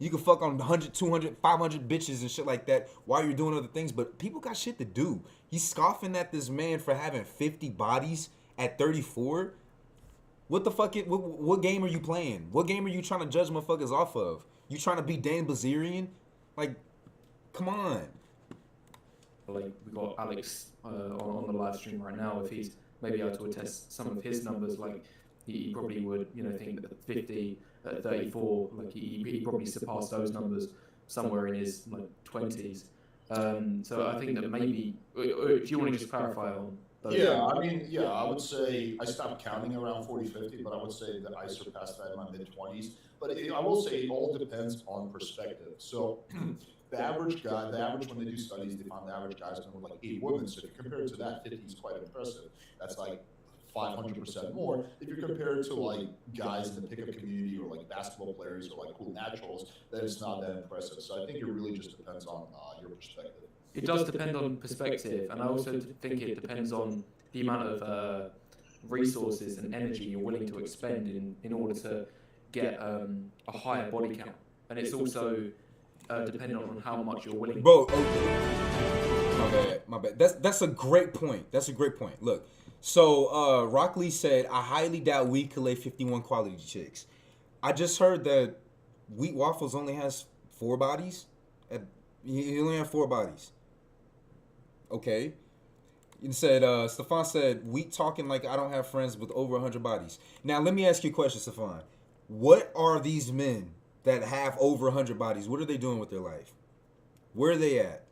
You can fuck on 100, 200, 500 bitches and shit like that while you're doing other things, but people got shit to do. He's scoffing at this man for having 50 bodies at 34. What the fuck? What game are you playing? What game are you trying to judge motherfuckers off of? You trying to be Dan Bilzerian? Like, come on. Like, we got Alex on the live stream right now. If he's maybe able to attest some of his numbers, like, he probably would, you know, think that 50 at 34, like, he probably surpassed those numbers somewhere in his like 20s. So I think that maybe, if you want to just clarify on those. Yeah, I mean, yeah, I would say I stopped counting around 40, 50, but I would say that I surpassed that in my mid-20s. But I will say it all depends on perspective. So the average when they do studies, they find the average guy's been with like 8 women. So if you compare it to that, 50 is quite impressive. That's like 500% more. If you compare it to like guys in the pickup community or like basketball players or like cool naturals, then it's not that impressive. So I think it really just depends on your perspective. It does depend on perspective, and I also think it depends on the amount of resources and energy you're willing to expend in order to get a higher body count. And it's also dependent on how much you're willing. Bro, okay. My bad. That's a great point. That's a great point. Look, so Rock Lee said, I highly doubt Wheat could lay 51 quality chicks. I just heard that Wheat Waffles only has 4 bodies. He only has 4 bodies. Okay. You said, Stefan said, Wheat talking like I don't have friends with over 100 bodies. Now, let me ask you a question, Stefan. What are these men that have over 100 bodies? What are they doing with their life? Where are they at?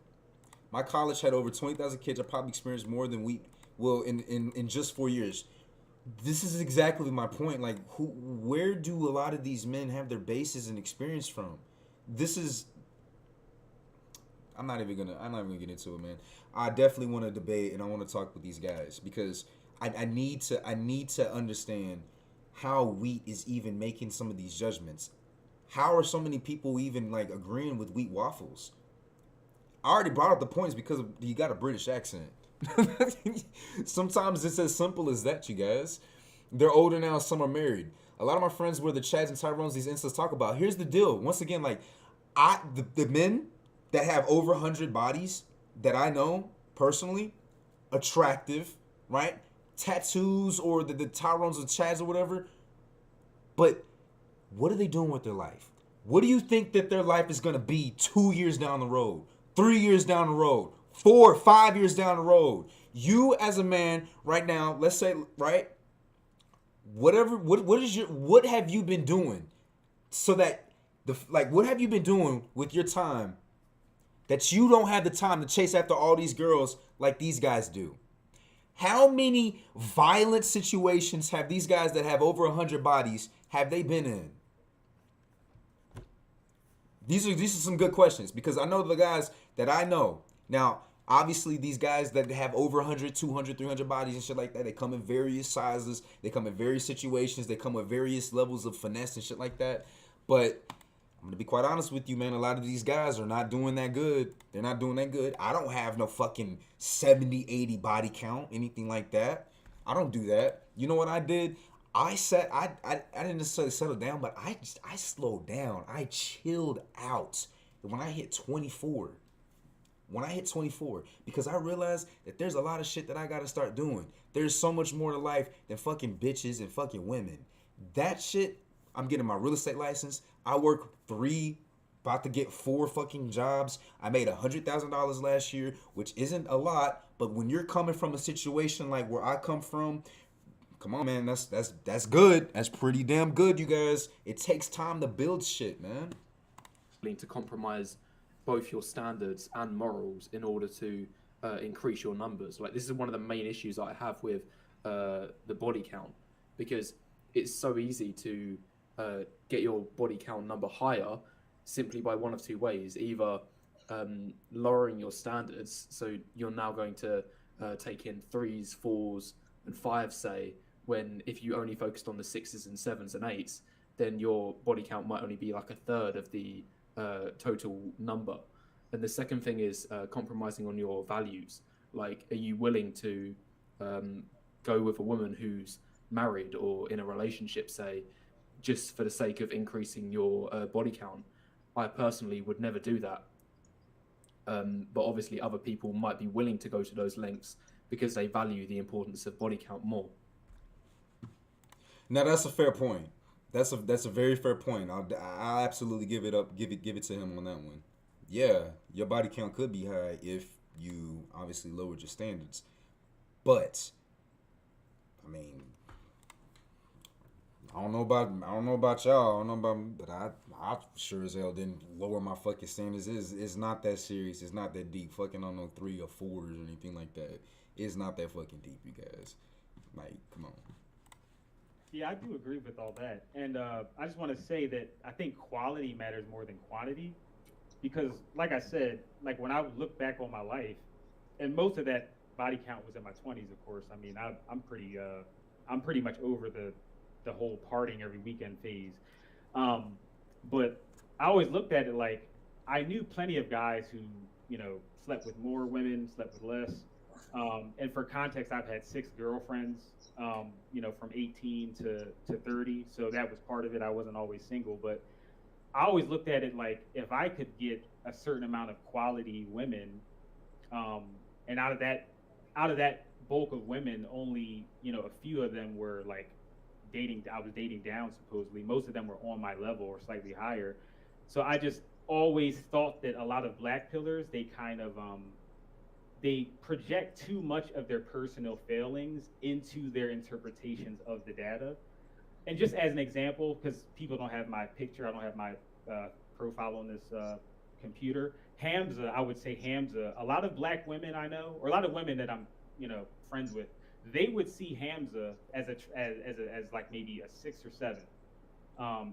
My college had over 20,000 kids. I probably experienced more than Wheat will in just 4 years. This is exactly my point. Like, where do a lot of these men have their bases and experience from? This is... I'm not even gonna get into it, man. I definitely want to debate and I want to talk with these guys because I need to understand how Wheat is even making some of these judgments. How are so many people even like agreeing with Wheat Waffles? I already brought up the points because you got a British accent. Sometimes it's as simple as that, you guys. They're older now, some are married. A lot of my friends were the Chads and Tyrones these instas talk about. Here's the deal. Once again, like the men that have over 100 bodies that I know personally, attractive, right? Tattoos or the Tyrones or Chads or whatever. But what are they doing with their life? What do you think that their life is going to be 2 years down the road, 3 years down the road, 4 or 5 years down the road? You as a man right now, let's say, right? What have you been doing so that what have you been doing with your time that you don't have the time to chase after all these girls like these guys do? How many violent situations have these guys that have over 100 bodies have they been in? These are some good questions because I know the guys that I know. Now, obviously, these guys that have over 100, 200, 300 bodies and shit like that, they come in various sizes. They come in various situations. They come with various levels of finesse and shit like that. But I'm going to be quite honest with you, man. A lot of these guys are not doing that good. They're not doing that good. I don't have no fucking 70, 80 body count, anything like that. I don't do that. You know what I did? I didn't necessarily settle down, but I slowed down. I chilled out when I hit 24. Because I realized that there's a lot of shit that I got to start doing. There's so much more to life than fucking bitches and fucking women. That shit, I'm getting my real estate license. I work 3, about to get 4 fucking jobs. I made $100,000 last year, which isn't a lot, but when you're coming from a situation like where I come from, come on, man, that's good. That's pretty damn good, you guys. It takes time to build shit, man. To compromise both your standards and morals in order to increase your numbers. Like, this is one of the main issues I have with the body count, because it's so easy to get your body count number higher simply by one of 2 ways. Either lowering your standards, so you're now going to take in 3s, 4s, and 5s, say, when if you only focused on the 6s and 7s and 8s, then your body count might only be like a third of the total number. And the second thing is compromising on your values. Like, are you willing to go with a woman who's married or in a relationship, say, just for the sake of increasing your body count? I personally would never do that. But obviously other people might be willing to go to those lengths because they value the importance of body count more. Now that's a fair point. That's a very fair point. I'll absolutely give it to him on that one. Yeah, your body count could be high if you obviously lowered your standards. But I mean, I don't know about y'all. I don't know about, but I sure as hell didn't lower my fucking standards. It's not that serious. It's not that deep. Fucking on no 3 or 4s or anything like that. It's not that fucking deep, you guys. Like, come on. Yeah, I do agree with all that. And I just want to say that I think quality matters more than quantity. Because, like I said, like when I look back on my life, and most of that body count was in my 20s, of course. I mean, I'm pretty much over the whole partying every weekend phase. But I always looked at it like I knew plenty of guys who slept with more women, slept with less. And for context, I've had 6 girlfriends, from 18 to 30. So that was part of it. I wasn't always single, but I always looked at it like if I could get a certain amount of quality women, and out of that bulk of women, only a few of them were like dating. I was dating down supposedly. Most of them were on my level or slightly higher. So I just always thought that a lot of black pillars, they kind of they project too much of their personal failings into their interpretations of the data. And just as an example, because people don't have my picture, I don't have my profile on this computer. Hamza, I would say Hamza. A lot of black women I know, or a lot of women that I'm, friends with, they would see Hamza as like maybe a 6 or 7.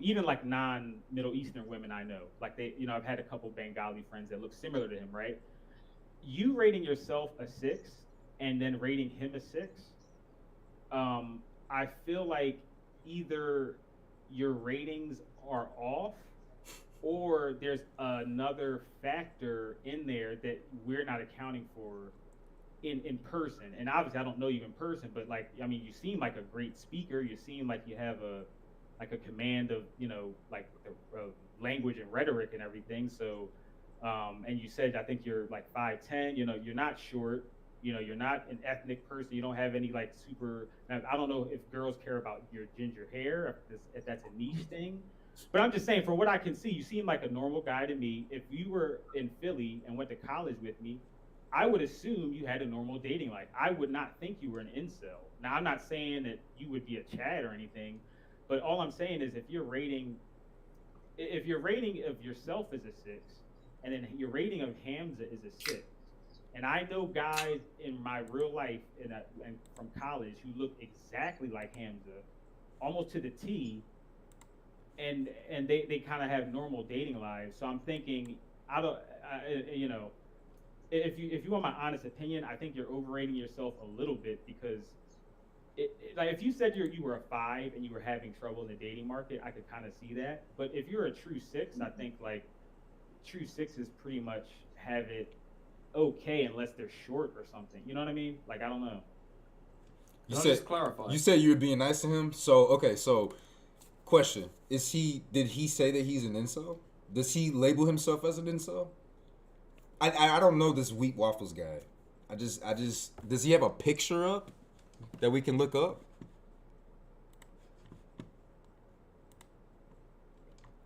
Even like non-Middle Eastern women I know, like I've had a couple Bengali friends that look similar to him, right? You rating yourself a 6 and then rating him a 6, I feel like either your ratings are off or there's another factor in there that we're not accounting for in person. And obviously I don't know you in person, but you seem like a great speaker. You seem like you have a command of, like the language and rhetoric and everything. So, and you said, I think you're like 5'10", you're not short, you're not an ethnic person. You don't have any like super, I don't know if girls care about your ginger hair, if that's a niche thing, but I'm just saying, for what I can see, you seem like a normal guy to me. If you were in Philly and went to college with me, I would assume you had a normal dating life. I would not think you were an incel. Now, I'm not saying that you would be a Chad or anything, but all I'm saying is if your rating of yourself is a 6, and then your rating of Hamza is a 6, and I know guys in my real life and from college who look exactly like Hamza, almost to the T, and they kind of have normal dating lives. So I'm thinking, if you want my honest opinion, I think you're overrating yourself a little bit, because like if you said you were a 5 and you were having trouble in the dating market, I could kind of see that. But if you're a true 6, I think like true 6s pretty much have it okay unless they're short or something. You know what I mean? Like, I don't know. You said you were being nice to him. So okay, so question: did he say that he's an incel? Does he label himself as an incel? I don't know this Wheat Waffles guy. I just does he have a picture up that we can look up?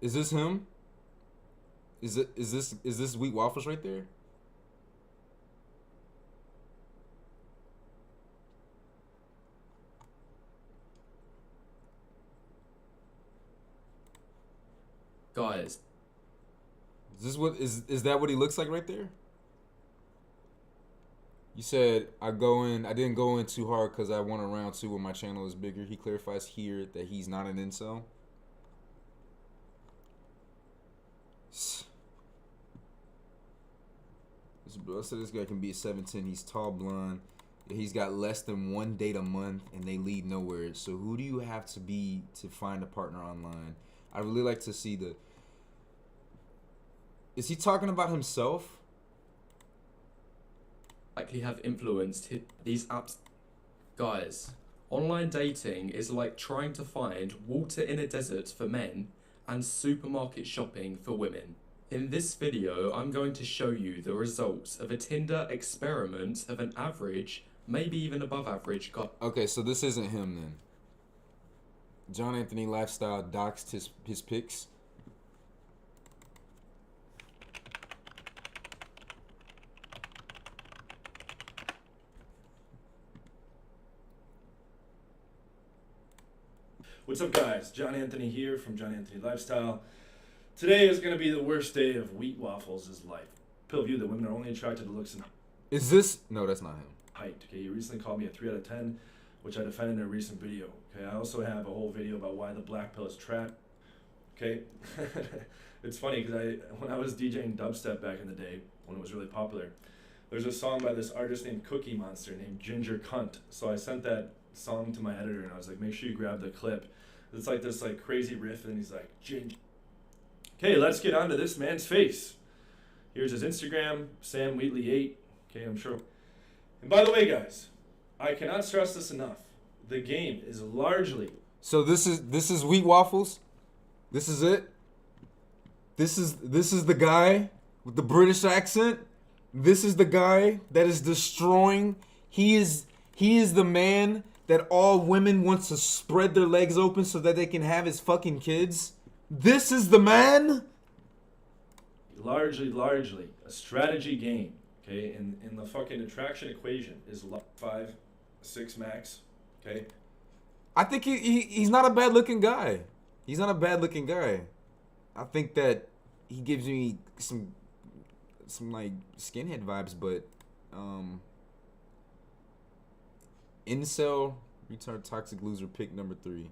Is this him? Is this Wheat Waffles right there? Guys, is that what he looks like right there? You said I didn't go in too hard because I want a round 2 when my channel is bigger. He clarifies here that he's not an incel. This guy can be a 7'10". He's tall, blonde. He's got less than 1 date a month, and they lead nowhere. So who do you have to be to find a partner online? I really like to see the. Is he talking about himself? Likely have influenced these apps. Guys, online dating is like trying to find water in a desert for men and supermarket shopping for women. In this video, I'm going to show you the results of a Tinder experiment of an average, maybe even above average guy. Okay, so this isn't him then. John Anthony Lifestyle doxed his pics. What's up, guys? John Anthony here from John Anthony Lifestyle. Today is going to be the worst day of Wheat Waffles' life. Pill view that women are only attracted to looks and Is this? No, that's not him. height. Okay, you recently called me a 3 out of 10, which I defended in a recent video. Okay, I also have a whole video about why the black pill is trap. Okay, it's funny because when I was DJing dubstep back in the day, when it was really popular, there's a song by this artist named Cookie Monster named Ginger Cunt. So I sent that song to my editor and I was like, make sure you grab the clip. It's like this crazy riff and he's like, Ginger. Okay, let's get onto this man's face. Here's his Instagram, Sam Wheatley8. Okay, I'm sure. And by the way, guys, I cannot stress this enough. The game is largely. So this is Wheat Waffles. This is it. This is the guy with the British accent. This is the guy that is destroying. He is the man that all women want to spread their legs open so that they can have his fucking kids. This is the man. Largely a strategy game. Okay, in the fucking attraction equation is 5, 6 max. Okay. I think he's not a bad looking guy. He's not a bad looking guy. I think that he gives me some like skinhead vibes, but incel, retard, toxic loser, pick number 3.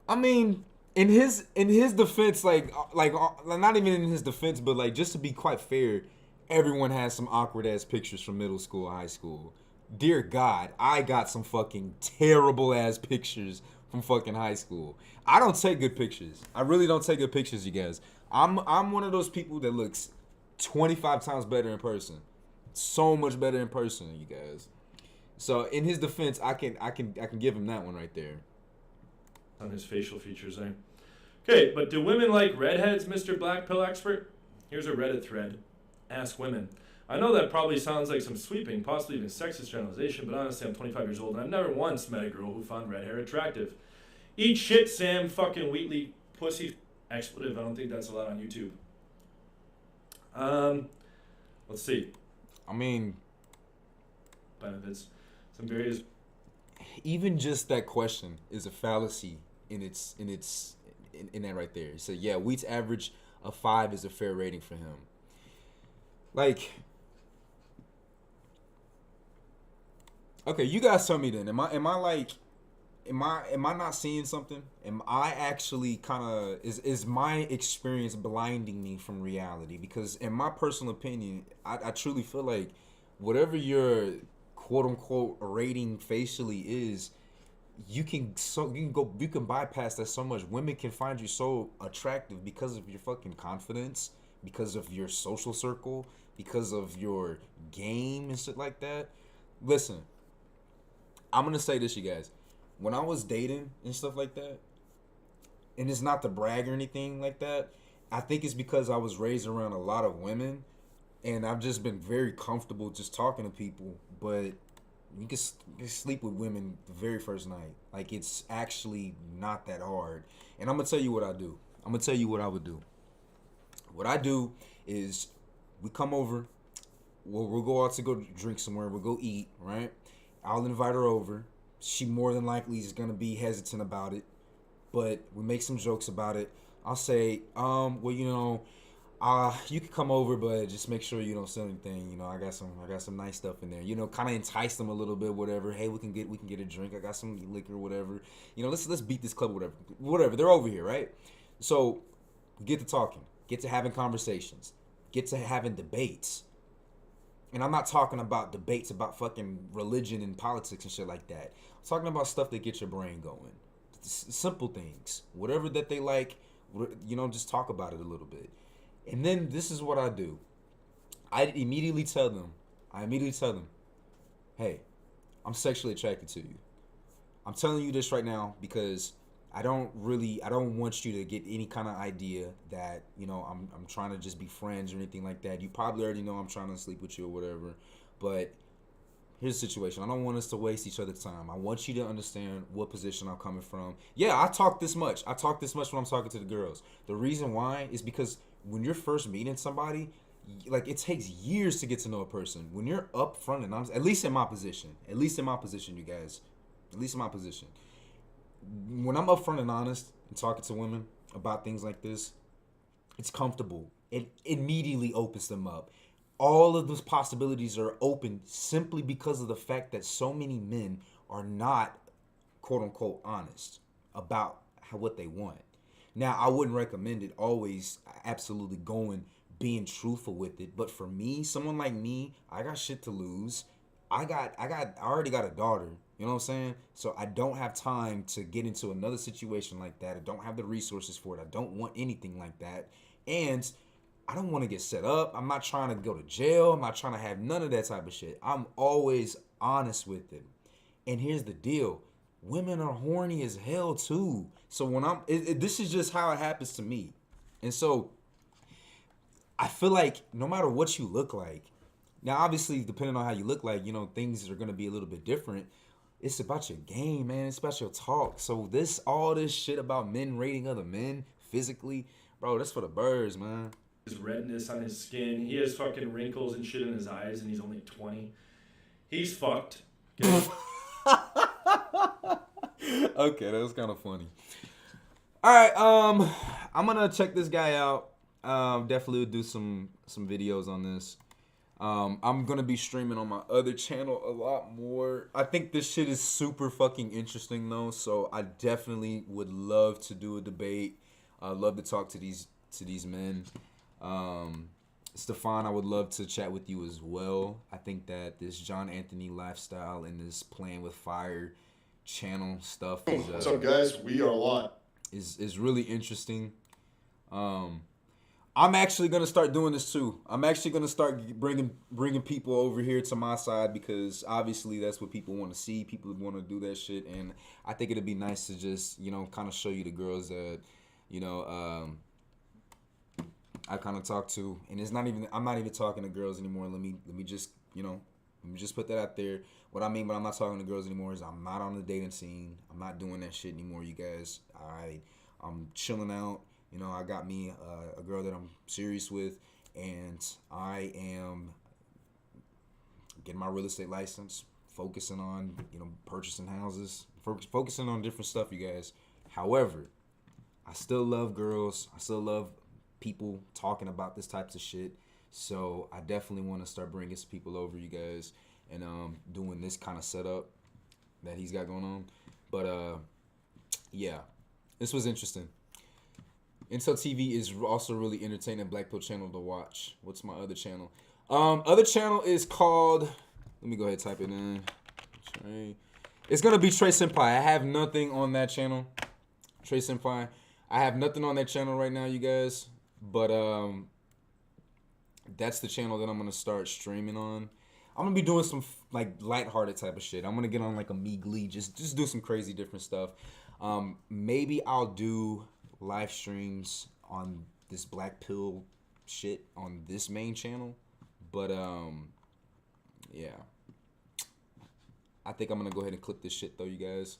I mean, in his defense, like not even in his defense, but like just to be quite fair, everyone has some awkward ass pictures from middle school, high school. Dear God, I got some fucking terrible ass pictures from fucking high school. I don't take good pictures. I really don't take good pictures, you guys. I'm one of those people that looks 25 times better in person. So much better in person, you guys. So in his defense, I can give him that one right there. On his facial features there. Okay, but do women like redheads, Mr. Black Pill Expert? Here's a Reddit thread. Ask women. I know that probably sounds like some sweeping, possibly even sexist generalization, but honestly, I'm 25 years old and I've never once met a girl who found red hair attractive. Eat shit, Sam fucking Wheatley pussy expletive. I don't think that's allowed on YouTube. Let's see. I mean, benefits. Some various. Even just that question is a fallacy in that right there. So yeah, Wheat's average of 5 is a fair rating for him. Like, okay, you guys tell me then. Am I not seeing something? Am I actually kind of is my experience blinding me from reality? Because in my personal opinion, I truly feel like whatever your quote unquote rating facially is, you can bypass that so much. Women can find you so attractive because of your fucking confidence, because of your social circle, because of your game and shit like that. Listen, I'm gonna say this, you guys. When I was dating and stuff like that, and it's not to brag or anything like that, I think it's because I was raised around a lot of women, and I've just been very comfortable just talking to people. But you can sleep with women the very first night. Like, it's actually not that hard. And I'm gonna tell you what I do. I'm gonna tell you what I would do. What I do is we come over, we'll go out to go drink somewhere, we'll go eat, right? I'll invite her over. She more than likely is gonna be hesitant about it, but we make some jokes about it. I'll say, well, you know, you can come over, but just make sure you don't sell anything. You know, I got some nice stuff in there. You know, kind of entice them a little bit, whatever. Hey, we can get a drink. I got some liquor, whatever. You know, let's beat this club, whatever. They're over here, right? So get to talking, get to having conversations, get to having debates. And I'm not talking about debates about fucking religion and politics and shit like that. I'm talking about stuff that gets your brain going. Simple things. Whatever that they like, you know, just talk about it a little bit. And then this is what I do. I immediately tell them, hey, I'm sexually attracted to you. I'm telling you this right now because I don't want you to get any kind of idea that, you know, I'm trying to just be friends or anything like that. You probably already know I'm trying to sleep with you or whatever. But here's the situation. I don't want us to waste each other's time. I want you to understand what position I'm coming from. Yeah, I talk this much. I talk this much when I'm talking to the girls. The reason why is because when you're first meeting somebody, like, it takes years to get to know a person. When you're upfront and honest, at least in my position, you guys, at least in my position. When I'm upfront and honest and talking to women about things like this, it's comfortable. It immediately opens them up. All of those possibilities are open simply because of the fact that so many men are not, quote unquote, honest about what they want. Now, I wouldn't recommend it always absolutely being truthful with it. But for me, someone like me, I got shit to lose. I already got a daughter. You know what I'm saying? So I don't have time to get into another situation like that. I don't have the resources for it. I don't want anything like that. And I don't want to get set up. I'm not trying to go to jail. I'm not trying to have none of that type of shit. I'm always honest with it. And here's the deal. Women are horny as hell too. So when this is just how it happens to me. And so I feel like no matter what you look like, now obviously depending on how you look like, you know, things are going to be a little bit different. It's about your game, man. It's about your talk. So all this shit about men rating other men physically, bro, that's for the birds, man. His redness on his skin. He has fucking wrinkles and shit in his eyes, and he's only 20. He's fucked. Okay? Okay, that was kind of funny. All right, I'm gonna check this guy out. Definitely will do some videos on this. I'm gonna be streaming on my other channel a lot more. I think this shit is super fucking interesting though, so I definitely would love to do a debate. I'd love to talk to these men. Stefan, I would love to chat with you as well. I think that this John Anthony lifestyle and this playing with fire channel stuff is What's up, guys? We are live. Is really interesting. I'm actually gonna start doing this too. I'm actually gonna start bringing people over here to my side because obviously that's what people want to see. People want to do that shit, and I think it'd be nice to just kind of show you the girls that I kind of talk to, and I'm not even talking to girls anymore. Let me just put that out there. What I mean by I'm not talking to girls anymore is I'm not on the dating scene. I'm not doing that shit anymore, you guys. I'm chilling out. I got me a girl that I'm serious with, and I am getting my real estate license, focusing on, purchasing houses, focusing on different stuff, you guys. However, I still love girls. I still love people talking about this types of shit. So I definitely want to start bringing some people over, you guys, and doing this kind of setup that he's got going on. But yeah, this was interesting. Intel TV is also really entertaining. Black Pill channel to watch. What's my other channel? Other channel is called. Let me go ahead and type it in. It's gonna be Trey Senpai. I have nothing on that channel. Trey Senpai. I have nothing on that channel right now, you guys. But that's the channel that I'm gonna start streaming on. I'm gonna be doing some like lighthearted type of shit. I'm gonna get on like a Me Glee, just do some crazy different stuff. Maybe I'll do live streams on this Black Pill shit on this main channel, but yeah, I think I'm gonna go ahead and clip this shit though, you guys.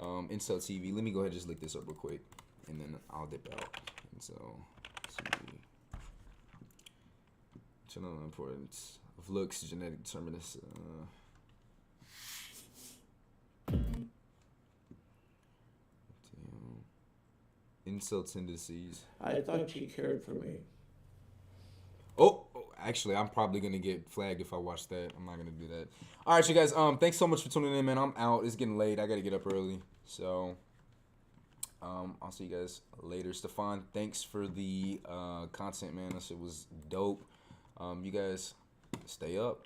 Incel TV, let me go ahead and just look this up real quick, and then I'll dip out. Incel TV, channel importance of looks, genetic determinants. Incel tendencies. I thought you cared for me. Oh, actually, I'm probably gonna get flagged if I watch that. I'm not gonna do that. All right, you guys. Thanks so much for tuning in, man. I'm out. It's getting late. I gotta get up early. So, I'll see you guys later. Stefan, thanks for the content, man. That shit was dope. You guys, stay up.